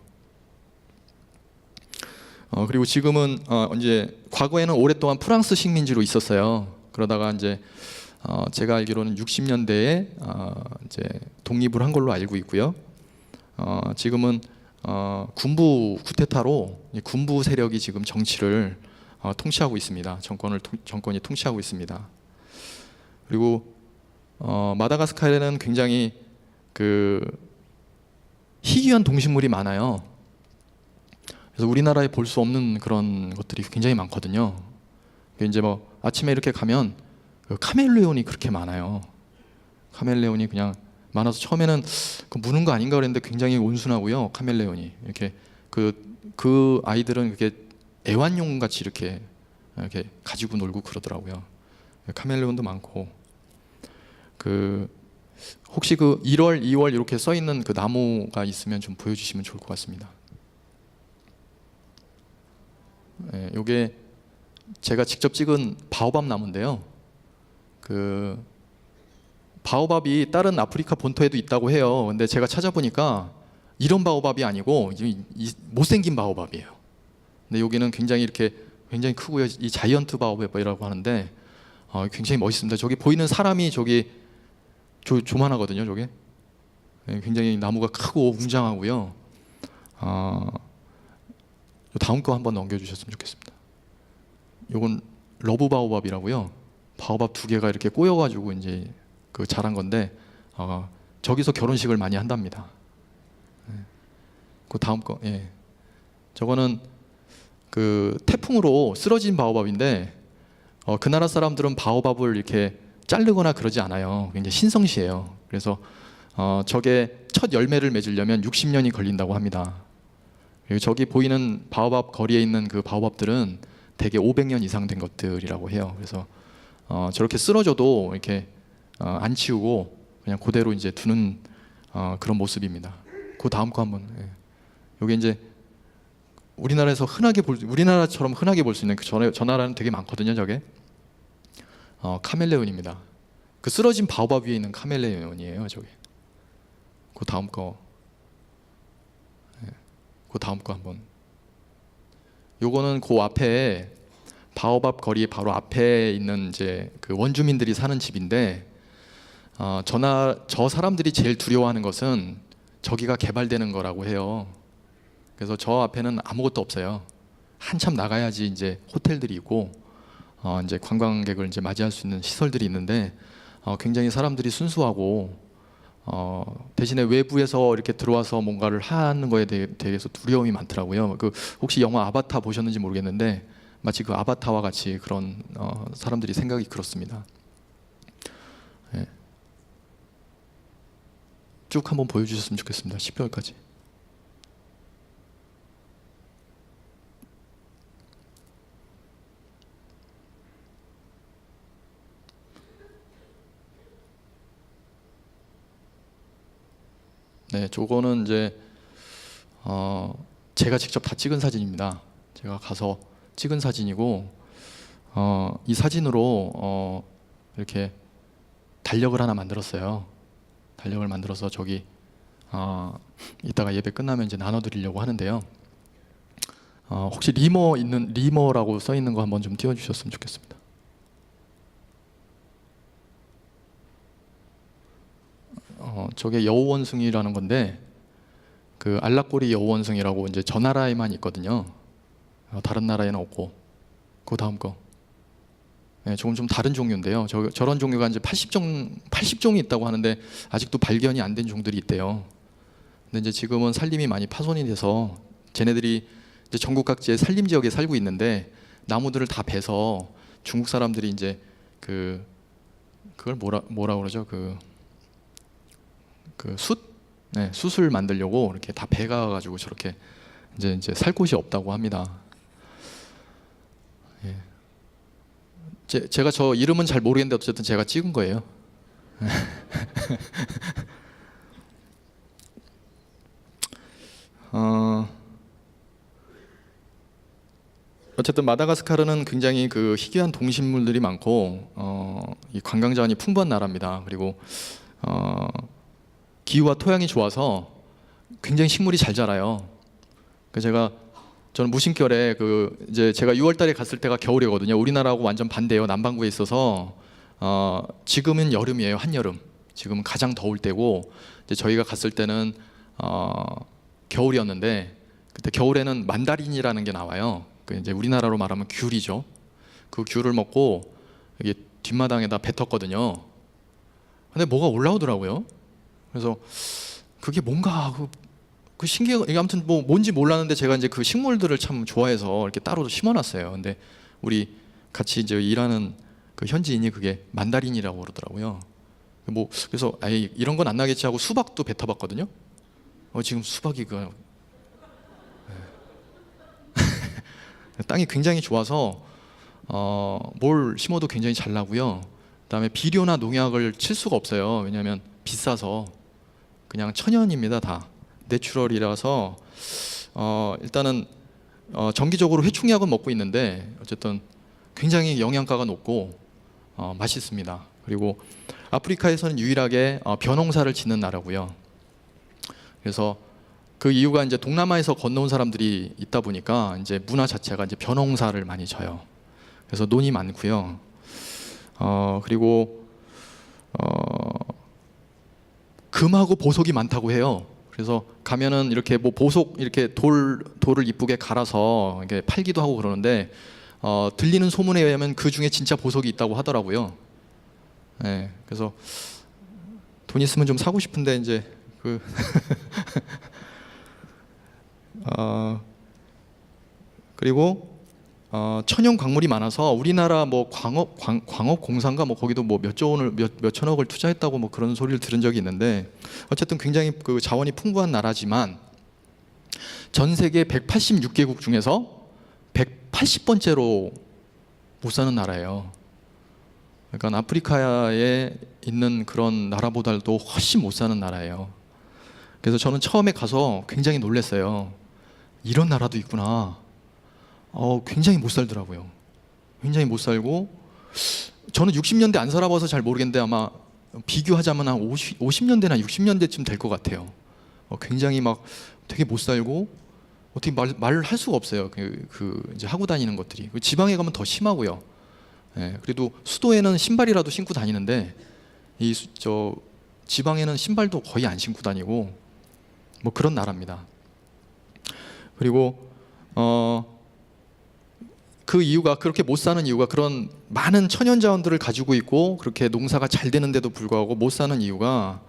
그리고 지금은 이제 과거에는 오랫동안 프랑스 식민지로 있었어요. 그러다가 이제 제가 알기로는 60년대에 이제 독립을 한 걸로 알고 있고요. 지금은 군부 쿠데타로 군부 세력이 지금 정치를 통치하고 있습니다. 정권이 통치하고 있습니다. 그리고 마다가스카르에는 굉장히 희귀한 동식물이 많아요. 그래서 우리나라에 볼 수 없는 그런 것들이 굉장히 많거든요. 이제 아침에 이렇게 가면 카멜레온이 그렇게 많아요. 카멜레온이 그냥 많아서 처음에는 무는 거 아닌가 그랬는데 굉장히 온순하고요. 카멜레온이 이렇게 그 아이들은 그게 애완용 같이 이렇게 가지고 놀고 그러더라고요. 카멜레온도 많고 혹시 1월, 2월 이렇게 써 있는 그 나무가 있으면 좀 보여주시면 좋을 것 같습니다. 이게 제가 직접 찍은 바오밥 나무인데요. 바오밥이 다른 아프리카 본토에도 있다고 해요. 근데 제가 찾아보니까 이런 바오밥이 아니고 못생긴 바오밥이에요. 근데 여기는 굉장히 크고요. 이 자이언트 바오밥이라고 하는데 굉장히 멋있습니다. 저기 보이는 사람이 저기 조만하거든요. 저게 굉장히 나무가 크고 웅장하고요. 다음 거 한번 넘겨주셨으면 좋겠습니다. 요건 러브 바오밥이라고요. 바오밥 2개가 이렇게 꼬여가지고 이제 자란 건데 저기서 결혼식을 많이 한답니다. 그 다음 거, 저거는 태풍으로 쓰러진 바오밥인데 그 나라 사람들은 바오밥을 이렇게 자르거나 그러지 않아요. 굉장히 신성시해요. 그래서 저게 첫 열매를 맺으려면 60년이 걸린다고 합니다. 그리고 저기 보이는 바오밥 거리에 있는 그 바오밥들은 대개 500년 이상 된 것들이라고 해요. 그래서 저렇게 쓰러져도 이렇게 안 치우고 그냥 그대로 이제 두는 그런 모습입니다. 그 다음 거 한번. 여기 이제 우리나라처럼 흔하게 볼 수 있는 저 나라는 되게 많거든요. 저게 카멜레온입니다. 그 쓰러진 바오밥 위에 있는 카멜레온이에요. 저게. 그 다음 거. 그 다음 거 한번. 요거는 그 앞에 바오밥 거리 바로 앞에 있는 이제 그 원주민들이 사는 집인데 저 사람들이 제일 두려워하는 것은 저기가 개발되는 거라고 해요. 그래서 저 앞에는 아무것도 없어요. 한참 나가야지 이제 호텔들이 있고 이제 관광객을 이제 맞이할 수 있는 시설들이 있는데 굉장히 사람들이 순수하고 대신에 외부에서 이렇게 들어와서 뭔가를 하는 거에 대해서 두려움이 많더라고요. 혹시 영화 아바타 보셨는지 모르겠는데 마치 그 아바타와 같이 그런 사람들이 생각이 그렇습니다. 쭉 한번 보여주셨으면 좋겠습니다. 10개월까지. 네, 저거는 이제 제가 직접 다 찍은 사진입니다. 제가 가서 찍은 사진이고 이 사진으로 이렇게 달력을 하나 만들었어요. 달력을 만들어서 저기 이따가 예배 끝나면 이제 나눠드리려고 하는데요. 혹시 리머라고 써 있는 거 한번 좀 띄워주셨으면 좋겠습니다. 저게 여우원숭이라는 건데 그 알락꼬리 여우원숭이라고 이제 저 나라에만 있거든요. 다른 나라에는 없고. 그 다음 거. 조금 좀 다른 종류인데요. 저런 종류가 이제 80종이 있다고 하는데 아직도 발견이 안 된 종들이 있대요. 근데 이제 지금은 산림이 많이 파손이 돼서 쟤네들이 이제 전국 각지의 산림 지역에 살고 있는데 나무들을 다 베서 중국 사람들이 이제 그걸 뭐라 그러죠? 네, 숯을 만들려고 이렇게 다 베가 가지고 저렇게 이제 살 곳이 없다고 합니다. 예. 제가 저 이름은 잘 모르겠는데 어쨌든 제가 찍은 거예요. 어쨌든 마다가스카르는 굉장히 그 희귀한 동식물들이 많고 이 관광 자원이 풍부한 나라입니다. 그리고 기후와 토양이 좋아서 굉장히 식물이 잘 자라요. 저는 무심결에 이제 제가 6월달에 갔을 때가 겨울이거든요. 우리나라하고 완전 반대예요. 남반구에 있어서 지금은 여름이에요. 한여름. 지금은 가장 더울 때고 이제 저희가 갔을 때는 겨울이었는데 그때 겨울에는 만다린이라는 게 나와요. 이제 우리나라로 말하면 귤이죠. 그 귤을 먹고 이게 뒷마당에다 뱉었거든요. 근데 뭐가 올라오더라고요. 그래서 그게 뭔가 그 신기해. 이게 아무튼 뭐 뭔지 몰랐는데 제가 이제 그 식물들을 참 좋아해서 이렇게 따로 심어놨어요. 근데 우리 같이 이제 일하는 그 현지인이 그게 만다린이라고 그러더라고요. 그래서 아예 이런 건 안 나겠지 하고 수박도 뱉어봤거든요. 지금 수박이 땅이 굉장히 좋아서 뭘 심어도 굉장히 잘 나고요. 그다음에 비료나 농약을 칠 수가 없어요. 왜냐하면 비싸서 그냥 천연입니다. 다 내추럴이라서 일단은 정기적으로 회충약은 먹고 있는데 어쨌든 굉장히 영양가가 높고 맛있습니다. 그리고 아프리카에서는 유일하게 벼농사를 짓는 나라고요. 그래서 그 이유가 이제 동남아에서 건너온 사람들이 있다 보니까 이제 문화 자체가 이제 벼농사를 많이 져요. 그래서 논이 많고요. 그리고 금하고 보석이 많다고 해요. 그래서 가면은 이렇게 뭐 보석 이렇게 돌을 이쁘게 갈아서 이렇게 팔기도 하고 그러는데 들리는 소문에 의하면 그 중에 진짜 보석이 있다고 하더라고요. 네, 그래서 돈 있으면 좀 사고 싶은데 이제 그리고 천연 광물이 많아서 우리나라 뭐 광업 공사인가 뭐 거기도 뭐 몇 천억을 투자했다고 뭐 그런 소리를 들은 적이 있는데 어쨌든 굉장히 그 자원이 풍부한 나라지만 전 세계 186개국 중에서 180번째로 못 사는 나라예요. 그러니까 아프리카에 있는 그런 나라보다도 훨씬 못 사는 나라예요. 그래서 저는 처음에 가서 굉장히 놀랐어요. 이런 나라도 있구나. 굉장히 못 살더라고요. 굉장히 못 살고 저는 60년대 안 살아봐서 잘 모르겠는데 아마 비교하자면 한 50년대나 60년대쯤 될 것 같아요. 굉장히 막 되게 못 살고 어떻게 말을 할 수가 없어요. 이제 하고 다니는 것들이. 지방에 가면 더 심하고요. 예, 그래도 수도에는 신발이라도 신고 다니는데 지방에는 신발도 거의 안 신고 다니고 뭐 그런 나라입니다. 그리고 그 이유가 그렇게 못 사는 이유가 그런 많은 천연 자원들을 가지고 있고 그렇게 농사가 잘 되는데도 불구하고 못 사는 이유가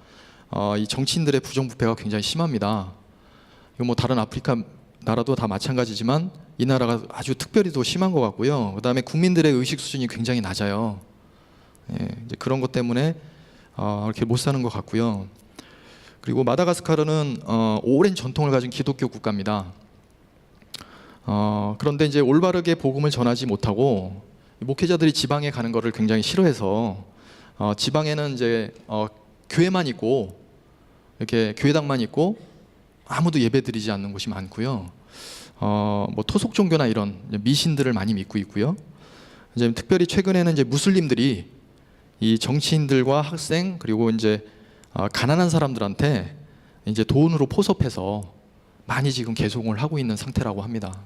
이 정치인들의 부정부패가 굉장히 심합니다. 이거 뭐 다른 아프리카 나라도 다 마찬가지지만 이 나라가 아주 특별히 더 심한 것 같고요. 그다음에 국민들의 의식 수준이 굉장히 낮아요. 예, 이제 그런 것 때문에 이렇게 못 사는 것 같고요. 그리고 마다가스카르는 오랜 전통을 가진 기독교 국가입니다. 그런데 이제 올바르게 복음을 전하지 못하고 목회자들이 지방에 가는 것을 굉장히 싫어해서 지방에는 이제 교회만 있고 이렇게 교회당만 있고 아무도 예배드리지 않는 곳이 많고요. 뭐 토속 종교나 이런 미신들을 많이 믿고 있고요. 이제 특별히 최근에는 이제 무슬림들이 이 정치인들과 학생 그리고 이제 가난한 사람들한테 이제 돈으로 포섭해서 많이 지금 개송을 하고 있는 상태라고 합니다.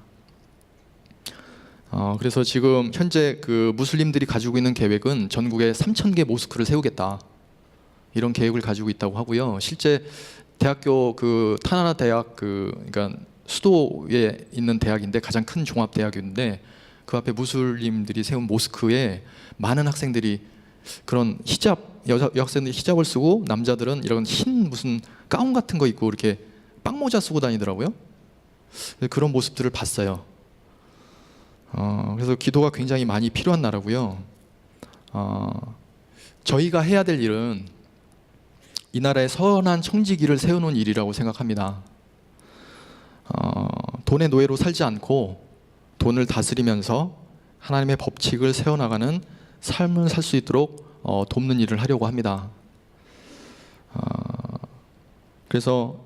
그래서 지금 현재 그 무슬림들이 가지고 있는 계획은 전국에 3,000개 모스크를 세우겠다 이런 계획을 가지고 있다고 하고요. 실제 대학교 타나나 대학 그러니까 수도에 있는 대학인데 가장 큰 종합 대학인데 그 앞에 무슬림들이 세운 모스크에 많은 학생들이 그런 히잡 여학생들이 히잡을 쓰고 남자들은 이런 흰 무슨 가운 같은 거 입고 이렇게 빵모자 쓰고 다니더라고요. 그런 모습들을 봤어요. 그래서 기도가 굉장히 많이 필요한 나라고요. 저희가 해야 될 일은 이 나라의 선한 청지기를 세우는 일이라고 생각합니다. 돈의 노예로 살지 않고 돈을 다스리면서 하나님의 법칙을 세워나가는 삶을 살 수 있도록 돕는 일을 하려고 합니다. 그래서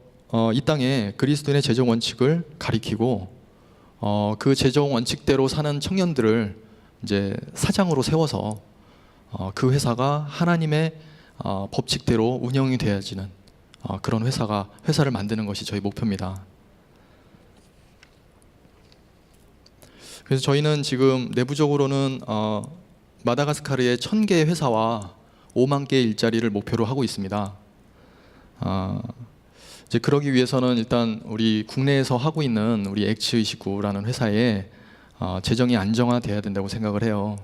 이 땅에 그리스도인의 재정 원칙을 가리키고 그 재정 원칙대로 사는 청년들을 이제 사장으로 세워서 그 회사가 하나님의 법칙대로 운영이 되어지는 그런 회사를 만드는 것이 저희 목표입니다. 그래서 저희는 지금 내부적으로는 마다가스카르의 1000개의 회사와 5만 개의 일자리를 목표로 하고 있습니다. 이제 그러기 위해서는 일단 우리 국내에서 하고 있는 우리 X29라는 회사에 재정이 안정화돼야 된다고 생각을 해요.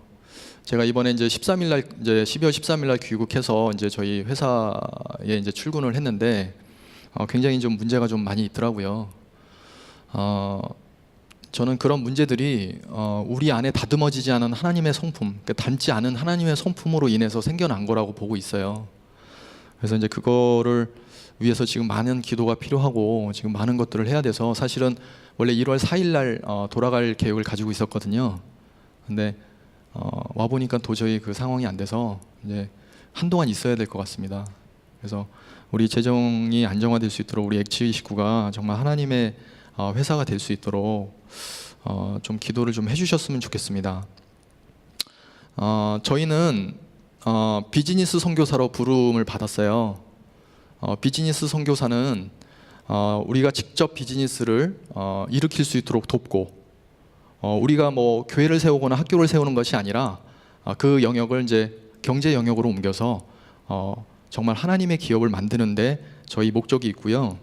제가 이번에 이제 13일 날 이제 12월 13일 날 귀국해서 이제 저희 회사에 이제 출근을 했는데 굉장히 좀 문제가 좀 많이 있더라고요. 저는 그런 문제들이 우리 안에 다듬어지지 않은 하나님의 성품, 그러니까 닮지 않은 하나님의 성품으로 인해서 생겨난 거라고 보고 있어요. 그래서 이제 그거를 위해서 지금 많은 기도가 필요하고 지금 많은 것들을 해야 돼서 사실은 원래 1월 4일 날 돌아갈 계획을 가지고 있었거든요. 근데 와 보니까 도저히 그 상황이 안 돼서 이제 한동안 있어야 될 것 같습니다. 그래서 우리 재정이 안정화될 수 있도록 우리 X29가 정말 하나님의 회사가 될 수 있도록 좀 기도를 좀 해주셨으면 좋겠습니다. 저희는 비즈니스 선교사로 부름을 받았어요. 비즈니스 선교사는 우리가 직접 비즈니스를 일으킬 수 있도록 돕고 우리가 뭐 교회를 세우거나 학교를 세우는 것이 아니라 그 영역을 이제 경제 영역으로 옮겨서 정말 하나님의 기업을 만드는데 저희 목적이 있고요.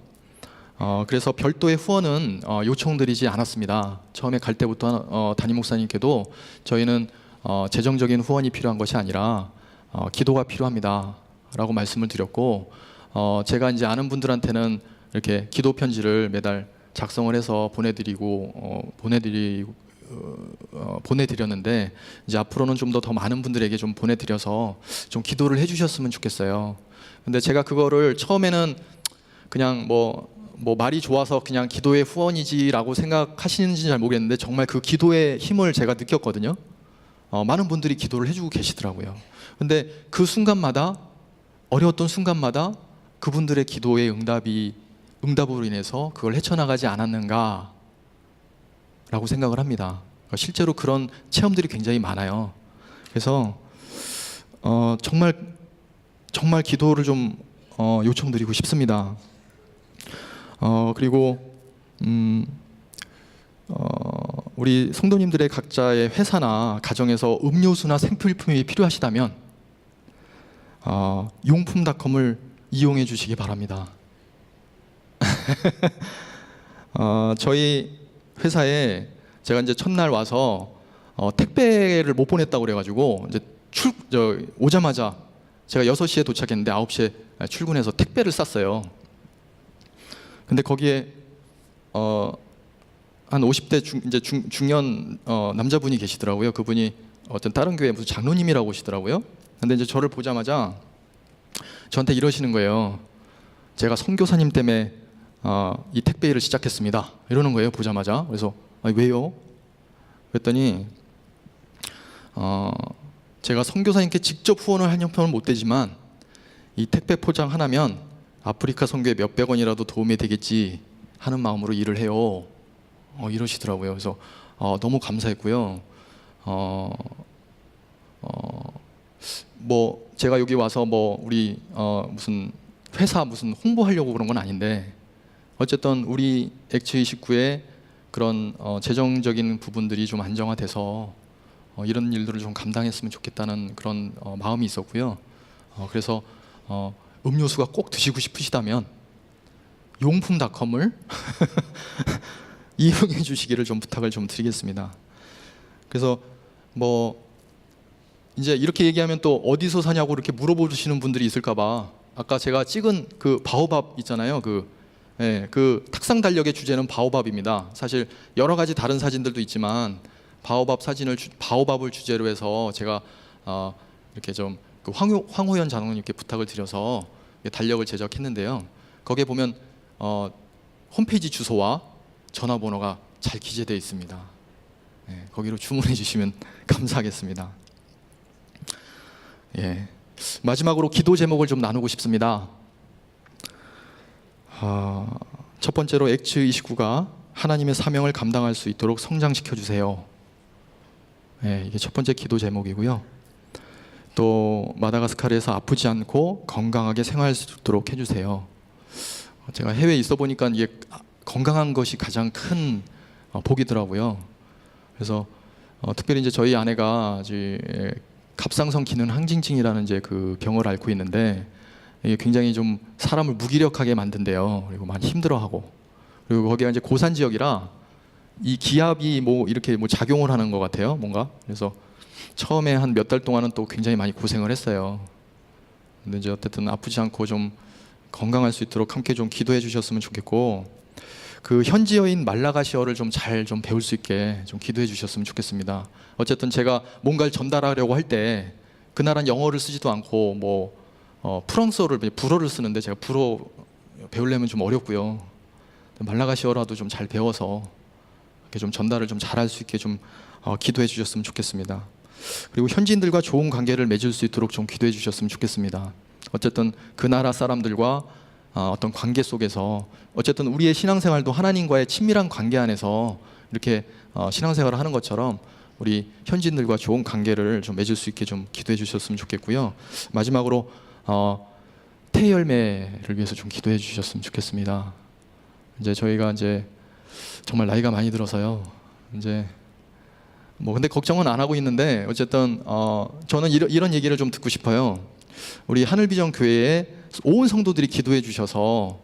그래서 별도의 후원은 요청드리지 않았습니다. 처음에 갈 때부터 담임 목사님께도 저희는 재정적인 후원이 필요한 것이 아니라 기도가 필요합니다 라고 말씀을 드렸고 제가 이제 아는 분들한테는 이렇게 기도 편지를 매달 작성을 해서 보내드렸는데 이제 앞으로는 좀 더 많은 분들에게 좀 보내드려서 좀 기도를 해주셨으면 좋겠어요. 근데 제가 그거를 처음에는 그냥 뭐 말이 좋아서 그냥 기도의 후원이지라고 생각하시는지 잘 모르겠는데 정말 그 기도의 힘을 제가 느꼈거든요. 많은 분들이 기도를 해주고 계시더라고요. 근데 그 순간마다 어려웠던 순간마다 그분들의 기도의 응답으로 인해서 그걸 헤쳐나가지 않았는가 라고 생각을 합니다. 실제로 그런 체험들이 굉장히 많아요. 그래서 정말 기도를 좀 요청드리고 싶습니다. 그리고 우리 성도님들의 각자의 회사나 가정에서 음료수나 생필품이 필요하시다면 용품닷컴을 이용해 주시기 바랍니다. 저희 회사에 제가 이제 첫날 와서 택배를 못 보냈다고 그래가지고 이제 오자마자 제가 6시에 도착했는데 9시에 출근해서 택배를 쌌어요. 근데 거기에 한 50대 이제 중년 남자분이 계시더라고요. 그분이 어떤 다른 교회 무슨 장로님이라고 오시더라고요. 근데 이제 저를 보자마자 저한테 이러시는 거예요. 제가 선교사님 때문에 이 택배 일을 시작했습니다. 이러는 거예요. 보자마자. 그래서 왜요? 그랬더니 제가 선교사님께 직접 후원을 한 형편은 못 되지만 이 택배 포장 하나면 아프리카 선교에 몇백 원이라도 도움이 되겠지 하는 마음으로 일을 해요. 이러시더라고요. 그래서 너무 감사했고요. 뭐 제가 여기 와서 뭐 우리 무슨 회사 무슨 홍보하려고 그런 건 아닌데 어쨌든 우리 X29의 그런 재정적인 부분들이 좀 안정화돼서 이런 일들을 좀 감당했으면 좋겠다는 그런 마음이 있었고요. 그래서 음료수가 꼭 드시고 싶으시다면 용품닷컴을 이용해 주시기를 좀 부탁을 좀 드리겠습니다. 그래서 뭐 이제 이렇게 얘기하면 또 어디서 사냐고 이렇게 물어보시는 분들이 있을까봐 아까 제가 찍은 그 바오밥 있잖아요. 그 예, 그 탁상 달력의 주제는 바오밥입니다. 사실 여러 가지 다른 사진들도 있지만 바오밥을 주제로 해서 제가 이렇게 좀 그 황호연 장로님께 부탁을 드려서 달력을 제작했는데요. 거기에 보면 홈페이지 주소와 전화번호가 잘 기재되어 있습니다. 예, 거기로 주문해 주시면 감사하겠습니다. 예, 마지막으로 기도 제목을 좀 나누고 싶습니다. 첫 번째로 액츠 29가 하나님의 사명을 감당할 수 있도록 성장시켜 주세요. 예, 이게 첫 번째 기도 제목이고요. 또 마다가스카르에서 아프지 않고 건강하게 생활할 수 있도록 해주세요. 제가 해외에 있어 보니까 이게 건강한 것이 가장 큰 복이더라고요. 그래서 특별히 이제 저희 아내가 갑상선 기능 항진증이라는 이제 그 병을 앓고 있는데 이게 굉장히 좀 사람을 무기력하게 만든대요. 그리고 많이 힘들어하고, 그리고 거기가 이제 고산 지역이라 이 기압이 뭐 이렇게 뭐 작용을 하는 것 같아요, 뭔가. 그래서 처음에 한 몇 달 동안은 또 굉장히 많이 고생을 했어요. 근데 이제 어쨌든 아프지 않고 좀 건강할 수 있도록 함께 좀 기도해 주셨으면 좋겠고, 그 현지어인 말라가시어를 좀 잘 좀 배울 수 있게 좀 기도해 주셨으면 좋겠습니다. 어쨌든 제가 뭔가를 전달하려고 할 때 그 나라는 영어를 쓰지도 않고 뭐 프랑스어를 불어를 쓰는데 제가 불어 배우려면 좀 어렵고요. 말라가시어라도 좀 잘 배워서 이렇게 좀 전달을 좀 잘할 수 있게 좀 기도해 주셨으면 좋겠습니다. 그리고 현지인들과 좋은 관계를 맺을 수 있도록 좀 기도해 주셨으면 좋겠습니다. 어쨌든 그 나라 사람들과 어떤 관계 속에서 어쨌든 우리의 신앙생활도 하나님과의 친밀한 관계 안에서 이렇게 신앙생활을 하는 것처럼 우리 현지인들과 좋은 관계를 좀 맺을 수 있게 좀 기도해 주셨으면 좋겠고요. 마지막으로 태열매를 위해서 좀 기도해 주셨으면 좋겠습니다. 이제 저희가 이제 정말 나이가 많이 들어서요. 이제 뭐 근데 걱정은 안 하고 있는데 어쨌든 저는 이런 얘기를 좀 듣고 싶어요. 우리 하늘비전 교회에 온 성도들이 기도해 주셔서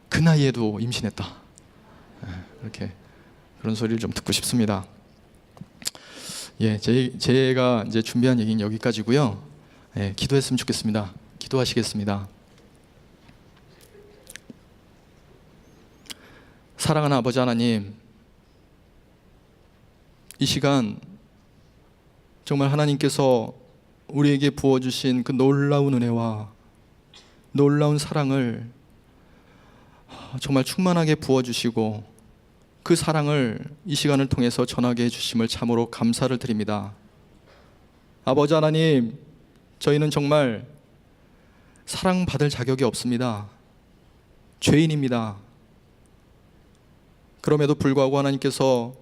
그 나이에도 임신했다. 이렇게 그런 소리를 좀 듣고 싶습니다. 예, 제가 이제 준비한 얘기는 여기까지고요. 예, 기도했으면 좋겠습니다. 기도하시겠습니다. 사랑하는 아버지 하나님, 이 시간 정말 하나님께서 우리에게 부어주신 그 놀라운 은혜와 놀라운 사랑을 정말 충만하게 부어주시고 그 사랑을 이 시간을 통해서 전하게 해주심을 참으로 감사를 드립니다. 아버지 하나님, 저희는 정말 사랑받을 자격이 없습니다. 죄인입니다. 그럼에도 불구하고 하나님께서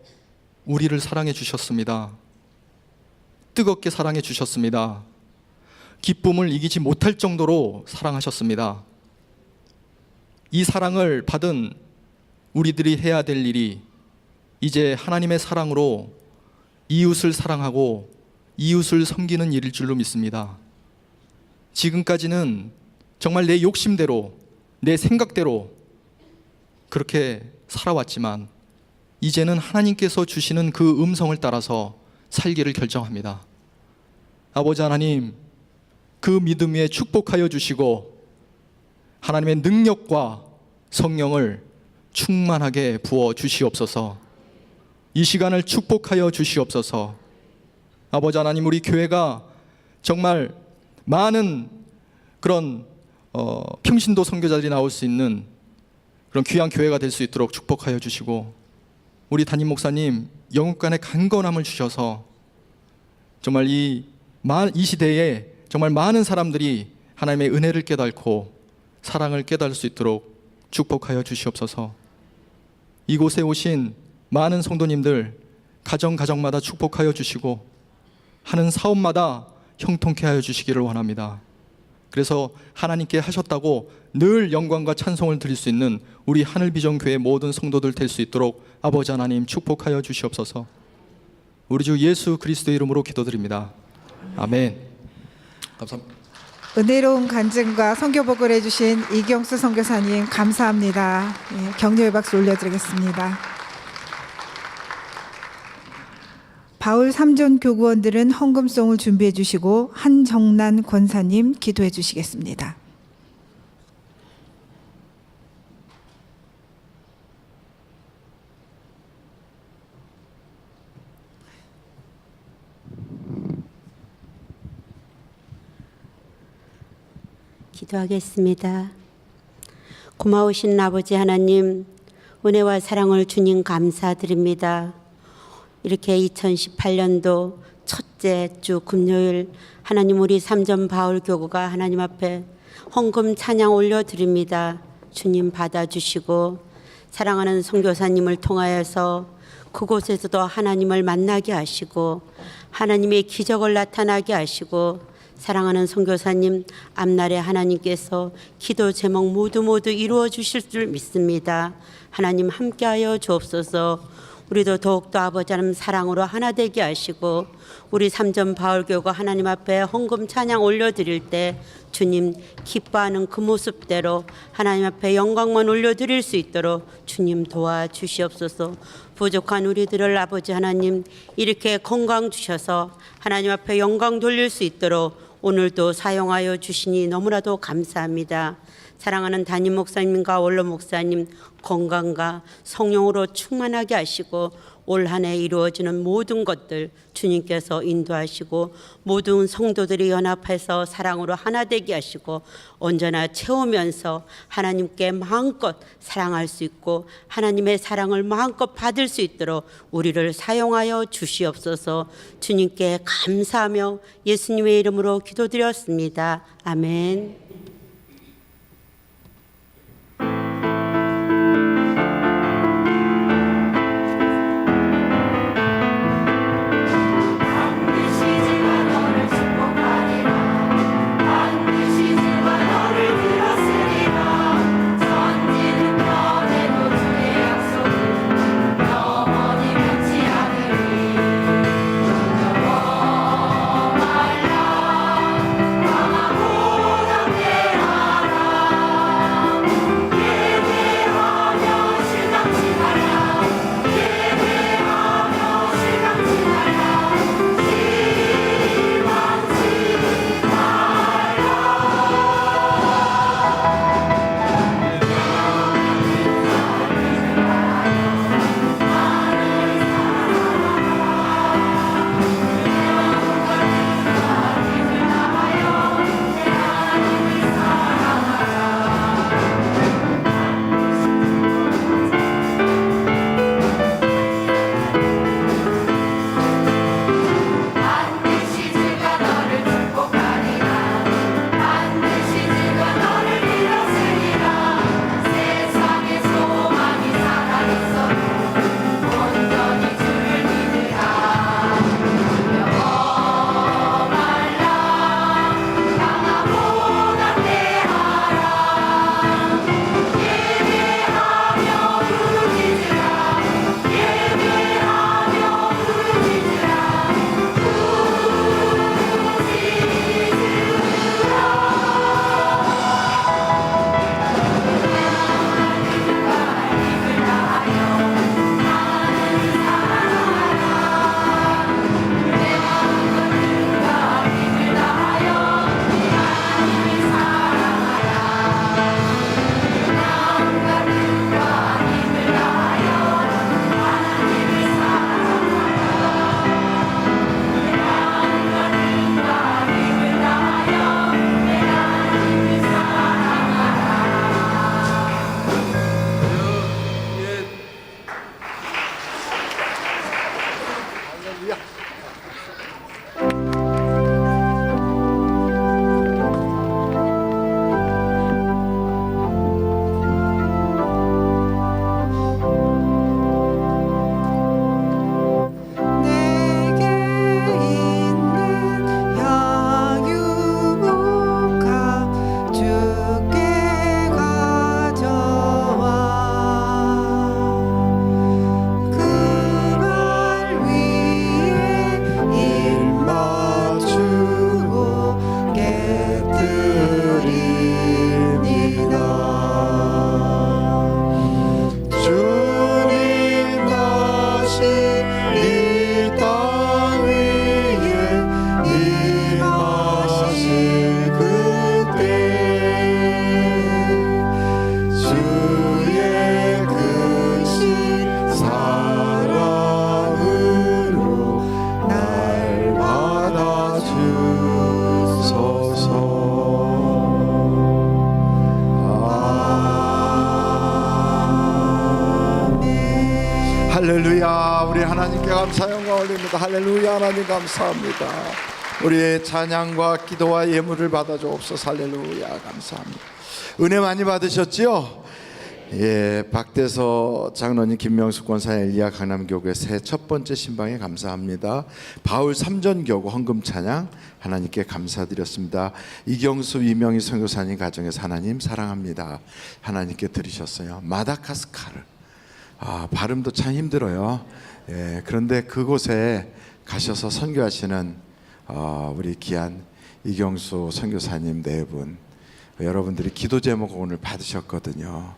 우리를 사랑해 주셨습니다. 뜨겁게 사랑해 주셨습니다. 기쁨을 이기지 못할 정도로 사랑하셨습니다. 이 사랑을 받은 우리들이 해야 될 일이 이제 하나님의 사랑으로 이웃을 사랑하고 이웃을 섬기는 일일 줄로 믿습니다. 지금까지는 정말 내 욕심대로, 내 생각대로 그렇게 살아왔지만 이제는 하나님께서 주시는 그 음성을 따라서 살기를 결정합니다. 아버지 하나님, 그 믿음 위에 축복하여 주시고 하나님의 능력과 성령을 충만하게 부어 주시옵소서. 이 시간을 축복하여 주시옵소서. 아버지 하나님, 우리 교회가 정말 많은 그런 평신도 선교자들이 나올 수 있는 그런 귀한 교회가 될 수 있도록 축복하여 주시고, 우리 담임 목사님 영육간의 강건함을 주셔서 정말 이 시대에 정말 많은 사람들이 하나님의 은혜를 깨닫고 사랑을 깨달을 수 있도록 축복하여 주시옵소서. 이곳에 오신 많은 성도님들 가정마다 축복하여 주시고 하는 사업마다 형통케 하여 주시기를 원합니다. 그래서 하나님께 하셨다고 늘 영광과 찬송을 드릴 수 있는 우리 하늘비전교회 모든 성도들 될 수 있도록 아버지 하나님 축복하여 주시옵소서. 우리 주 예수 그리스도의 이름으로 기도드립니다. 아멘. 감사합니다. 은혜로운 간증과 선교복을 해주신 이경수 선교사님 감사합니다. 예, 격려의 박수 올려드리겠습니다. 바울 3전 교구원들은 헌금송을 준비해 주시고 한정란 권사님 기도해 주시겠습니다. 기도하겠습니다. 고마우신 아버지 하나님, 은혜와 사랑을 주님 감사드립니다. 이렇게 2018년도 첫째 주 금요일 하나님 우리 삼전 바울교구가 하나님 앞에 헌금 찬양 올려드립니다. 주님 받아주시고 사랑하는 선교사님을 통하여서 그곳에서도 하나님을 만나게 하시고 하나님의 기적을 나타나게 하시고 사랑하는 선교사님 앞날에 하나님께서 기도 제목 모두 이루어 주실 줄 믿습니다. 하나님 함께하여 주옵소서. 우리도 더욱더 아버지 하나님 사랑으로 하나 되게 하시고 우리 삼전 바울교가 하나님 앞에 헌금 찬양 올려드릴 때 주님 기뻐하는 그 모습대로 하나님 앞에 영광만 올려드릴 수 있도록 주님 도와주시옵소서. 부족한 우리들을 아버지 하나님 이렇게 건강 주셔서 하나님 앞에 영광 돌릴 수 있도록 오늘도 사용하여 주시니 너무나도 감사합니다. 사랑하는 담임 목사님과 원로 목사님 건강과 성령으로 충만하게 하시고 올 한 해 이루어지는 모든 것들 주님께서 인도하시고 모든 성도들이 연합해서 사랑으로 하나 되게 하시고 언제나 채우면서 하나님께 마음껏 사랑할 수 있고 하나님의 사랑을 마음껏 받을 수 있도록 우리를 사용하여 주시옵소서. 주님께 감사하며 예수님의 이름으로 기도드렸습니다. 아멘. 말라 강하고 할렐루야. 우리 하나님께 감사 영광 올립니다. 할렐루야. 하나님 감사합니다. 우리의 찬양과 기도와 예물을 받아주옵소서. 할렐루야. 감사합니다. 은혜 많이 받으셨지요? 예, 박대서 장로님, 김명숙 권사, 엘리야 강남교회 새 첫 번째 신방에 감사합니다. 바울 삼전교구 헌금 찬양 하나님께 감사드렸습니다. 이경수 이명희 선교사님 가정에서 하나님 사랑합니다 하나님께 드리셨어요. 마다가스카르, 발음도 참 힘들어요. 예, 그런데 그곳에 가셔서 선교하시는 우리 귀한 이경수 선교사님 네 분, 여러분들이 기도 제목 오늘 받으셨거든요.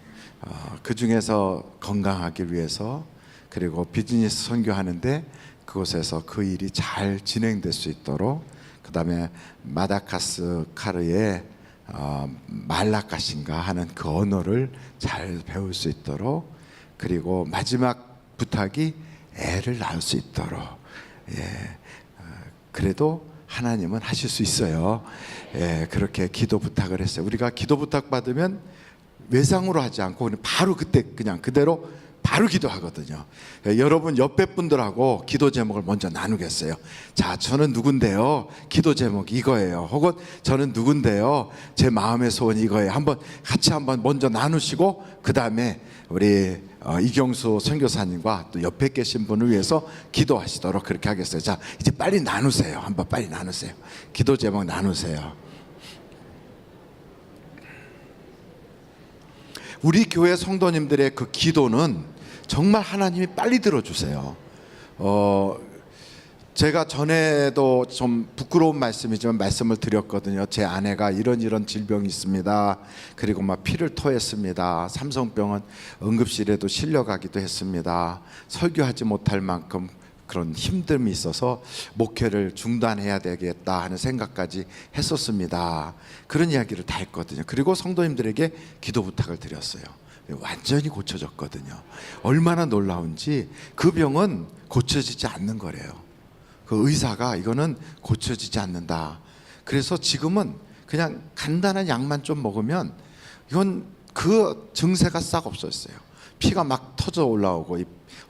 그 중에서 건강하기 위해서, 그리고 비즈니스 선교하는데 그곳에서 그 일이 잘 진행될 수 있도록, 그 다음에 마다가스카르의 말라카신가 하는 그 언어를 잘 배울 수 있도록, 그리고 마지막 부탁이 애를 낳을 수 있도록. 예, 그래도 하나님은 하실 수 있어요. 예, 그렇게 기도 부탁을 했어요. 우리가 기도 부탁 받으면 외상으로 하지 않고 그냥 바로 그때 그냥 그대로 바로 기도하거든요. 예, 여러분 옆에 분들하고 기도 제목을 먼저 나누겠어요. 자, 저는 누군데요? 기도 제목 이거예요. 혹은 저는 누군데요? 제 마음의 소원이 이거예요. 한번 같이 한번 먼저 나누시고, 그 다음에 우리 이경수 선교사님과 또 옆에 계신 분을 위해서 기도하시도록 그렇게 하겠어요. 자, 이제 빨리 나누세요. 한번 빨리 나누세요. 기도 제목 나누세요. 우리 교회 성도님들의 그 기도는 정말 하나님이 빨리 들어주세요. 제가 전에도 좀 부끄러운 말씀이지만 말씀을 드렸거든요. 제 아내가 이런 질병이 있습니다. 그리고 막 피를 토했습니다. 삼성병원 응급실에도 실려가기도 했습니다. 설교하지 못할 만큼 그런 힘듦이 있어서 목회를 중단해야 되겠다 하는 생각까지 했었습니다. 그런 이야기를 다 했거든요. 그리고 성도님들에게 기도 부탁을 드렸어요. 완전히 고쳐졌거든요. 얼마나 놀라운지. 그 병은 고쳐지지 않는 거래요. 그 의사가 이거는 고쳐지지 않는다. 그래서 지금은 그냥 간단한 약만 좀 먹으면 이건 그 증세가 싹 없어졌어요. 피가 막 터져 올라오고, 이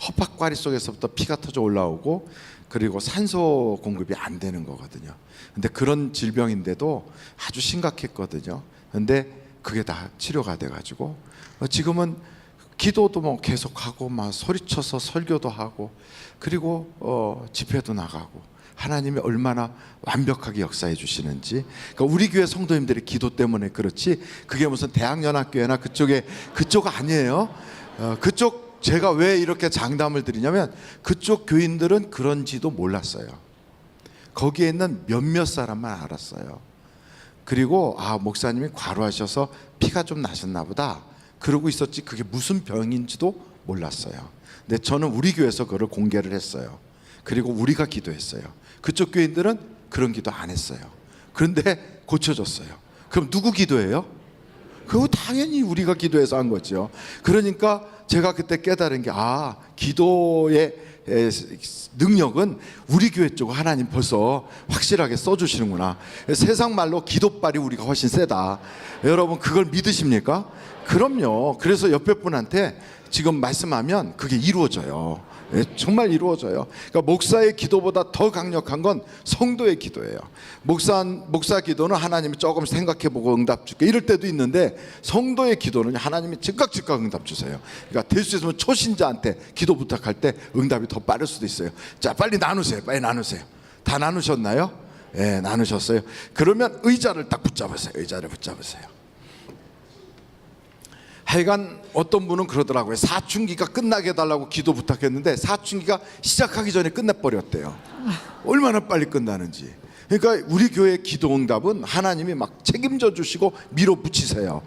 허박과리 속에서부터 피가 터져 올라오고, 그리고 산소 공급이 안 되는 거거든요. 근데 그런 질병인데도 아주 심각했거든요. 근데 그게 다 치료가 돼가지고 지금은 기도도 뭐 계속하고, 막 소리쳐서 설교도 하고, 그리고 집회도 나가고, 하나님이 얼마나 완벽하게 역사해 주시는지. 그러니까 우리 교회 성도님들의 기도 때문에 그렇지, 그게 무슨 대학연합교회나 그쪽 아니에요. 그쪽, 제가 왜 이렇게 장담을 드리냐면 그쪽 교인들은 그런지도 몰랐어요. 거기에 있는 몇몇 사람만 알았어요. 그리고 목사님이 과로하셔서 피가 좀 나셨나 보다 그러고 있었지, 그게 무슨 병인지도 몰랐어요. 근데 저는 우리 교회에서 그걸 공개를 했어요. 그리고 우리가 기도했어요. 그쪽 교인들은 그런 기도 안 했어요. 그런데 고쳐졌어요. 그럼 누구 기도예요? 그거 당연히 우리가 기도해서 한 거죠. 그러니까 제가 그때 깨달은 게, 기도의 능력은 우리 교회 쪽 하나님 벌써 확실하게 써주시는구나. 세상 말로 기도빨이 우리가 훨씬 세다. 여러분 그걸 믿으십니까? 그럼요. 그래서 옆에 분한테 지금 말씀하면 그게 이루어져요. 정말 이루어져요. 그러니까 목사의 기도보다 더 강력한 건 성도의 기도예요. 목사 기도는 하나님이 조금 생각해보고 응답 줄게 이럴 때도 있는데, 성도의 기도는 하나님이 즉각 응답 주세요. 그러니까 될 수 있으면 초신자한테 기도 부탁할 때 응답이 더 빠를 수도 있어요. 자, 빨리 나누세요. 빨리 나누세요. 다 나누셨나요? 네, 나누셨어요. 그러면 의자를 딱 붙잡으세요. 의자를 붙잡으세요. 하여간 어떤 분은 그러더라고요. 사춘기가 끝나게 해달라고 기도 부탁했는데 사춘기가 시작하기 전에 끝내버렸대요. 얼마나 빨리 끝나는지. 그러니까 우리 교회 기도 응답은 하나님이 막 책임져 주시고 밀어붙이세요.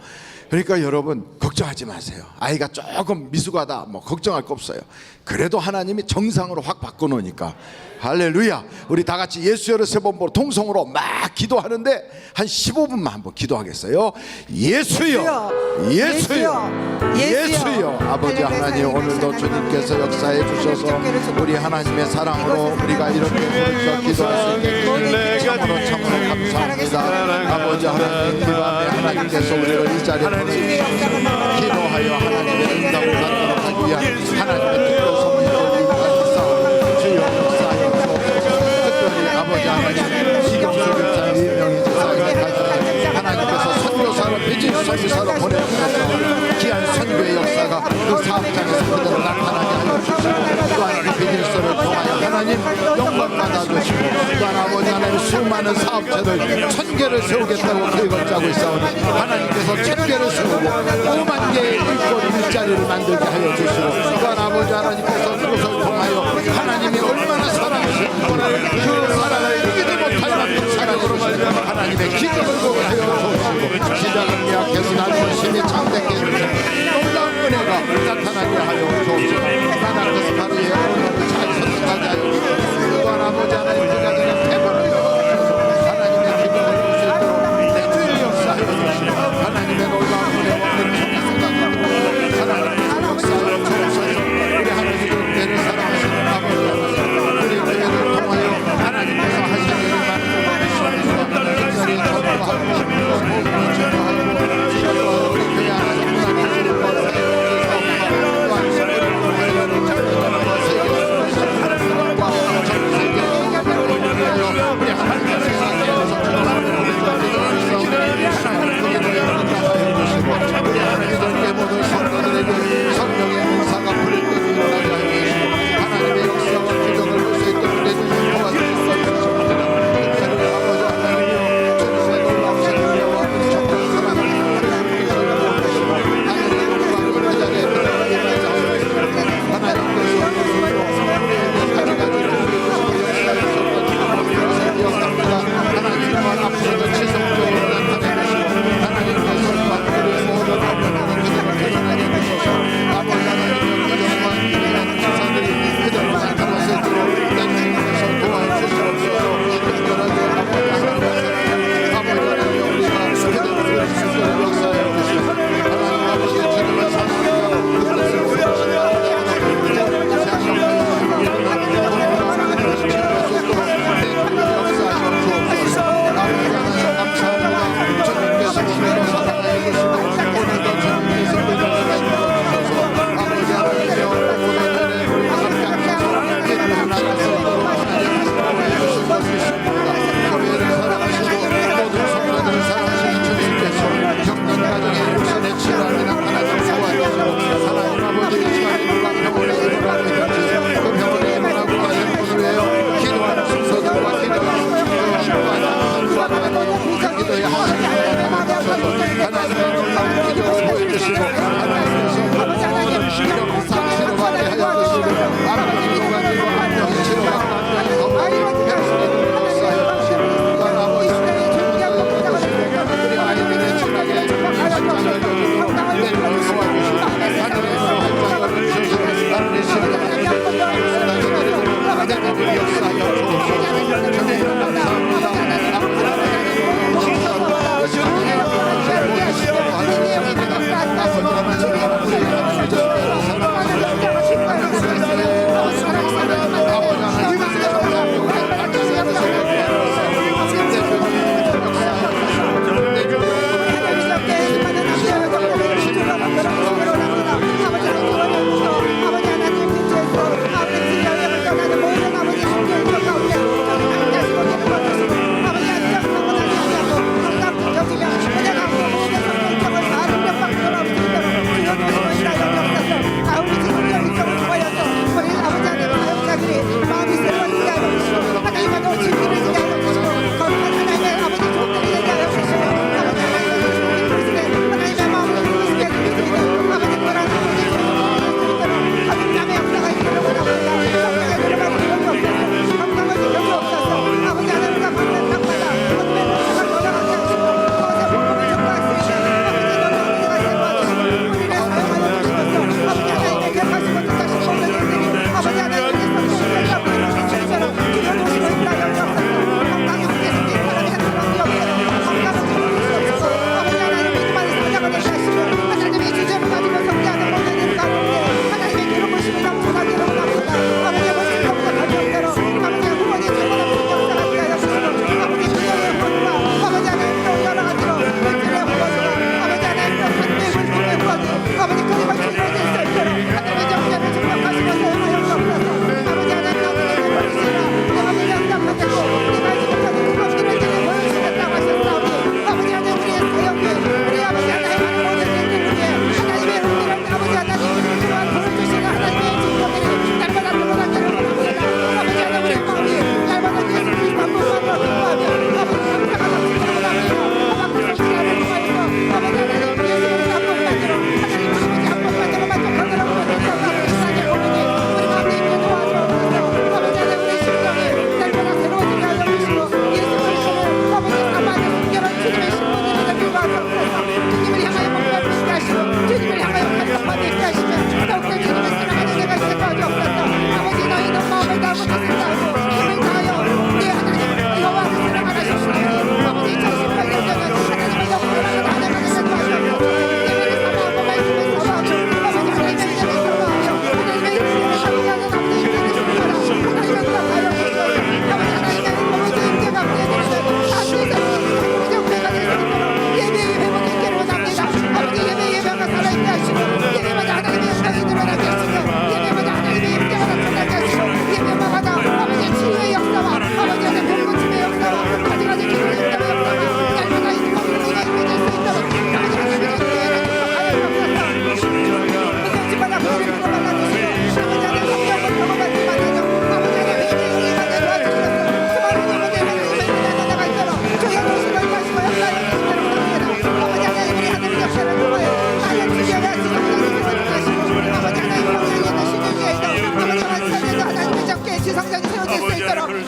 그러니까 여러분 걱정하지 마세요. 아이가 조금 미숙하다 뭐 걱정할 거 없어요. 그래도 하나님이 정상으로 확 바꿔놓으니까. 할렐루야. 우리 다 같이 예수여를 세 번 보고 통성으로 막 기도하는데 한 15분만 한번 기도하겠어요. 예수여, 예수여, 예수여. 아버지 하나님, 오늘도 주님께서 역사해 주셔서 우리 하나님의 사랑으로 우리가 이렇게 부르짖어 기도할 수 있게 해주시니 참으로 감사합니다. 아버지 하나님, 이 밤에 하나님께서 우리를 이 자리에 부르짖으시니 기도하여 하나님의 응답을 받도록 하기 위한 하나님의 특별 선물 시사로 보내주셔서 귀한 선교의 역사가 그 사업장에서 그대로 나타나게 하여 주시고 또한 그 비즈니스를 통하여 하나님 영광 받아주시고 또한 아버지 하나님 수많은 사업체를 1000개를 세우겠다고 계획을 짜고 있사오니 하나님께서 1000개를 세우고 5만 개의 일자리를 만들게 하여 주시고 또한 아버지 하나님께서 그것을 통하여 하나님이 얼마나 사랑하시고 그 사랑을 이기지 못할 만큼 사랑으로 말미암아 하나님의 기적을 보게 하여 주시고 시작은 약해서 날로 심히 창대케 해주시고 놀라운 은혜가 나타나게 하여 주시고 하나님께서 바로 예언을 잘 선택하게 하여 주시고 또한 아버지 하나님 그가 되는 태도를 주셔서 하나님의 기적을 볼 수 있도록 내 주의 역사하여 주시고 하나님의 놀라운 은혜와 은총이 쏟아지고 하나님의 역사를 주옵소서 우리 하나님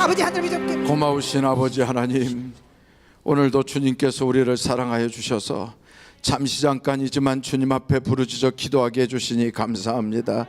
아버지 하늘의 좀 고마우신 아버지 하나님, 오늘도 주님께서 우리를 사랑하여 주셔서 잠시 잠깐이지만 주님 앞에 부르짖어 기도하게 해주시니 감사합니다.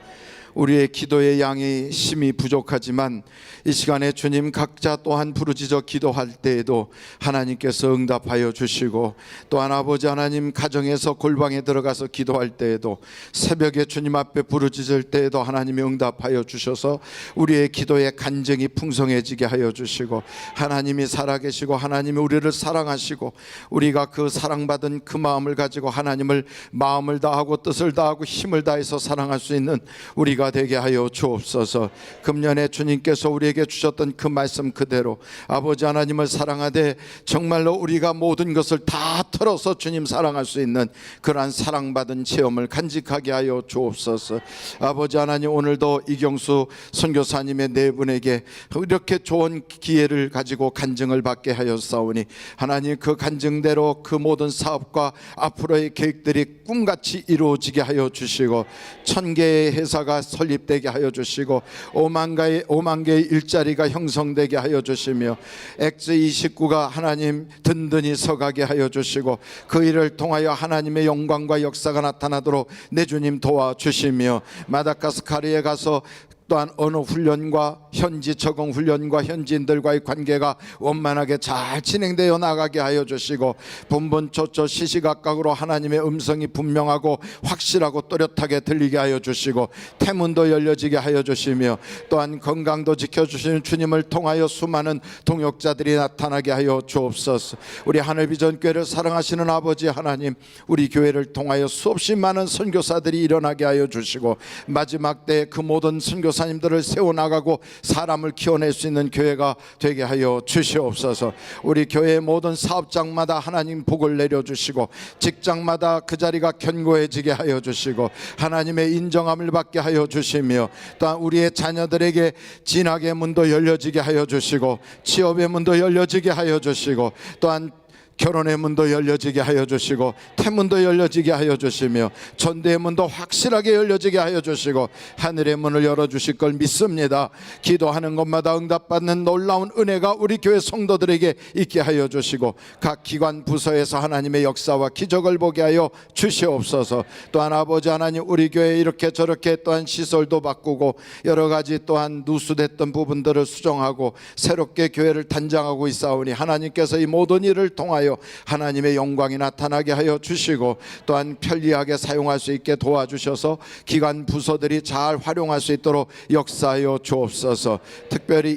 우리의 기도의 양이 심히 부족하지만 이 시간에 주님 각자 또한 부르짖어 기도할 때에도 하나님께서 응답하여 주시고, 또한 아버지 하나님 가정에서 골방에 들어가서 기도할 때에도, 새벽에 주님 앞에 부르짖을 때에도 하나님이 응답하여 주셔서 우리의 기도의 간증이 풍성해지게 하여 주시고, 하나님이 살아계시고 하나님이 우리를 사랑하시고 우리가 그 사랑받은 그 마음을 가지고 하나님을 마음을 다하고 뜻을 다하고 힘을 다해서 사랑할 수 있는 우리가 되게 하여 주옵소서. 금년에 주님께서 우리에게 주셨던 그 말씀 그대로 아버지 하나님을 사랑하되 정말로 우리가 모든 것을 다 털어서 주님 사랑할 수 있는 그러한 사랑받은 체험을 간직하게 하여 주옵소서. 아버지 하나님, 오늘도 이경수 선교사님의 네 분에게 이렇게 좋은 기회를 가지고 간증을 받게 하였사오니 하나님, 그 간증대로 그 모든 사업과 앞으로의 계획들이 꿈같이 이루어지게 하여 주시고, 1000개의 회사가 설립되게 하여 주시고 5만 개의 일자리가 형성되게 하여 주시며 엑스29가 하나님 든든히 서가게 하여 주시고, 그 일을 통하여 하나님의 영광과 역사가 나타나도록 내 주님 도와주시며, 마다가스카르에 가서 또한 언어 훈련과 현지 적응 훈련과 현지인들과의 관계가 원만하게 잘 진행되어 나가게 하여 주시고, 분분초초 시시각각으로 하나님의 음성이 분명하고 확실하고 또렷하게 들리게 하여 주시고, 태문도 열려지게 하여 주시며, 또한 건강도 지켜주시는 주님을 통하여 수많은 동역자들이 나타나게 하여 주옵소서. 우리 하늘비전교회를 사랑하시는 아버지 하나님, 우리 교회를 통하여 수없이 많은 선교사들이 일어나게 하여 주시고, 마지막 때에 그 모든 선교사님들을 세워나가고 사람을 키워낼 수 있는 교회가 되게 하여 주시옵소서. 우리 교회의 모든 사업장마다 하나님 복을 내려주시고, 직장마다 그 자리가 견고해지게 하여 주시고, 하나님의 인정함을 받게 하여 주시며, 또한 우리의 자녀들에게 진학의 문도 열려지게 하여 주시고, 취업의 문도 열려지게 하여 주시고, 또한 결혼의 문도 열려지게 하여 주시고, 태문도 열려지게 하여 주시며, 전대의 문도 확실하게 열려지게 하여 주시고, 하늘의 문을 열어주실 걸 믿습니다. 기도하는 것마다 응답받는 놀라운 은혜가 우리 교회 성도들에게 있게 하여 주시고, 각 기관 부서에서 하나님의 역사와 기적을 보게 하여 주시옵소서. 또한 아버지 하나님, 우리 교회 이렇게 저렇게 또한 시설도 바꾸고 여러 가지 또한 누수됐던 부분들을 수정하고 새롭게 교회를 단장하고 있사오니, 하나님께서 이 모든 일을 통하여 하나님의 영광이 나타나게 하여 주시고, 또한 편리하게 사용할 수 있게 도와주셔서 기관 부서들이 잘 활용할 수 있도록 역사하여 주옵소서. 특별히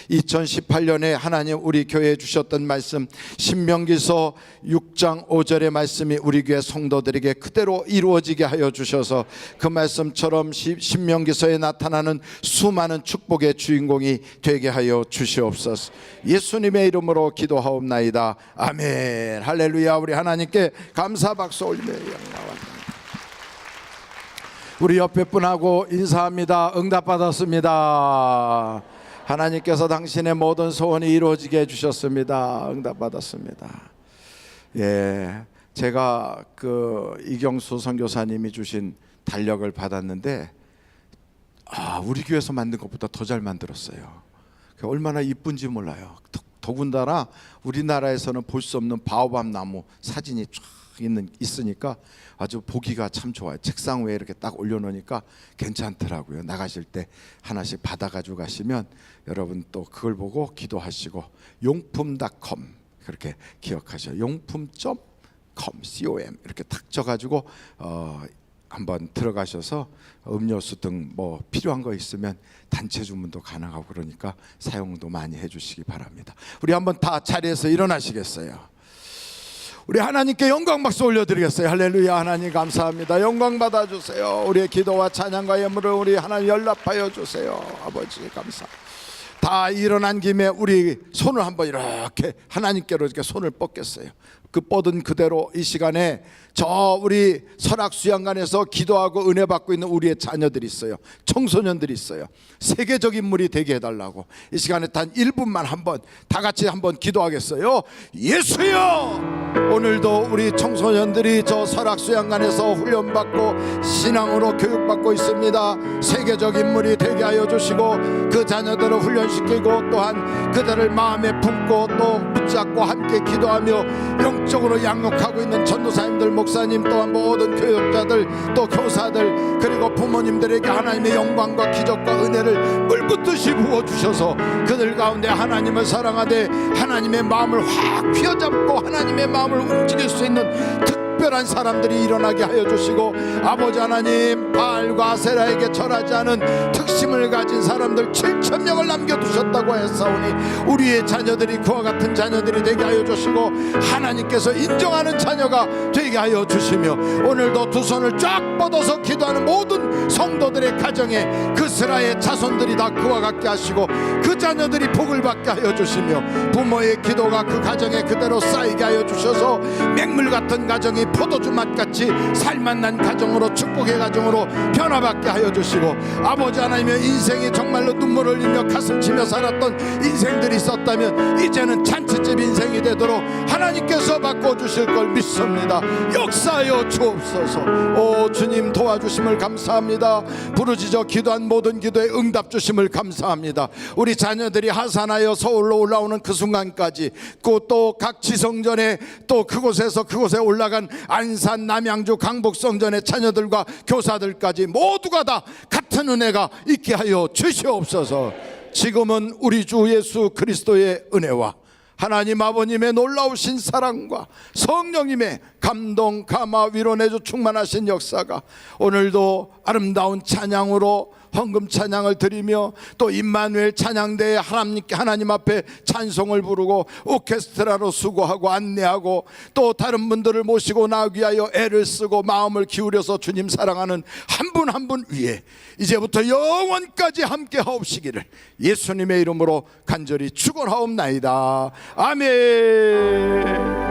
2018년에 하나님 우리 교회에 주셨던 말씀, 신명기서 6장 5절의 말씀이 우리 교회 성도들에게 그대로 이루어지게 하여 주셔서 그 말씀처럼 신명기서에 나타나는 수많은 축복의 주인공이 되게 하여 주시옵소서. 예수님의 이름으로 기도하옵나이다. 아멘. 할렐루야. 우리 하나님께 감사 박수 올리며 우리 옆에 분하고 인사합니다. 응답받았습니다. 하나님께서 당신의 모든 소원이 이루어지게 해주셨습니다. 응답받았습니다. 예, 제가 그 이경수 선교사님이 주신 달력을 받았는데, 우리 교회에서 만든 것보다 더 잘 만들었어요. 얼마나 이쁜지 몰라요. 더군다나 우리나라에서는 볼 수 없는 바오밥 나무 사진이 쫙 있으니까 아주 보기가 참 좋아요. 책상 위에 이렇게 딱 올려놓으니까 괜찮더라고요. 나가실 때 하나씩 받아가지고 가시면 여러분 또 그걸 보고 기도하시고, 용품.com 그렇게 기억하셔요. 용품.com com 이렇게 탁 쳐가지고 한번 들어가셔서 음료수 등 뭐 필요한 거 있으면 단체 주문도 가능하고 그러니까 사용도 많이 해주시기 바랍니다. 우리 한번 다 자리에서 일어나시겠어요? 우리 하나님께 영광 박수 올려드리겠어요. 할렐루야. 하나님 감사합니다. 영광 받아주세요. 우리의 기도와 찬양과 예물을 우리 하나님 연락하여 주세요. 아버지 감사합니다. 다 일어난 김에 우리 손을 한번 이렇게 하나님께로 이렇게 손을 뻗겠어요. 그 뻗은 그대로 이 시간에 저 우리 설악수양관에서 기도하고 은혜 받고 있는 우리의 자녀들이 있어요. 청소년들이 있어요. 세계적 인물이 되게 해달라고 이 시간에 단 1분만 한번 다 같이 한번 기도하겠어요. 예수여, 오늘도 우리 청소년들이 저 설악수양관에서 훈련받고 신앙으로 교육받고 있습니다. 세계적 인물이 되게 하여 주시고 그 자녀들을 훈련시키고 또한 그들을 마음에 품고 또 붙잡고 함께 기도하며 영적으로 양육하고 있는 전도사님들, 목사님, 또한 모든 교육자들, 또 교사들, 그리고 부모님들에게 하나님의 영광과 기적과 은혜를 물붓듯이 부어주셔서 그들 가운데 하나님을 사랑하되 하나님의 마음을 확 휘어잡고 하나님의 마음을 움직일 수 있는 특별한 사람들이 일어나게 하여 주시고, 아버지 하나님, 바알과 아세라에게 절하지 않은 특심을 가진 사람들 7,000명을 남겨두셨다고 했사오니 우리의 자녀들이 그와 같은 자녀들이 되게 하여 주시고 하나님께서 인정하는 자녀가 되게 하여 주시며, 오늘도 두 손을 쫙 뻗어서 기도하는 모든 성도들의 가정에 그 스라의 자손들이 다 그와 같게 하시고 그 자녀들이 복을 받게 하여 주시며 부모의 기도가 그 가정에 그대로 쌓이게 하여 주셔서 맹물 같은 가정이 포도주 맛같이 살맛난 가정으로, 축복의 가정으로 변화받게 하여 주시고, 아버지 하나님의 인생이 정말로 눈물을 흘리며 가슴치며 살았던 인생들이 있었다면 이제는 잔치집 인생이 되도록 하나님께서 바꿔주실 걸 믿습니다. 역사하여 주옵소서. 오 주님, 도와주심을 감사합니다. 부르짖어 기도한 모든 기도에 응답 주심을 감사합니다. 우리 자녀들이 하산하여 서울로 올라오는 그 순간까지 또 각 지성전에 또 그곳에 올라간 안산, 남양주, 강북성전의 자녀들과 교사들까지 모두가 다 같은 은혜가 있게 하여 주시옵소서. 지금은 우리 주 예수 그리스도의 은혜와 하나님 아버님의 놀라우신 사랑과 성령님의 감동, 감화, 위로 내주 충만하신 역사가 오늘도 아름다운 찬양으로 헌금 찬양을 드리며 또 임마누엘 찬양대에 하나님 앞에 찬송을 부르고 오케스트라로 수고하고 안내하고 또 다른 분들을 모시고 나오기 위하여 애를 쓰고 마음을 기울여서 주님 사랑하는 한 분 한 분 위에 이제부터 영원까지 함께 하옵시기를 예수님의 이름으로 간절히 축원하옵나이다. 아멘.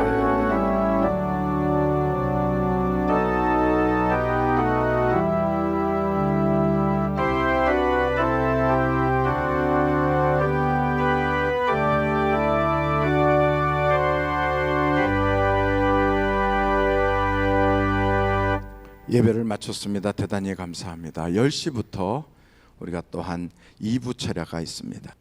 예배를 마쳤습니다. 대단히 감사합니다. 10시부터 우리가 또한 2부 철야가 있습니다.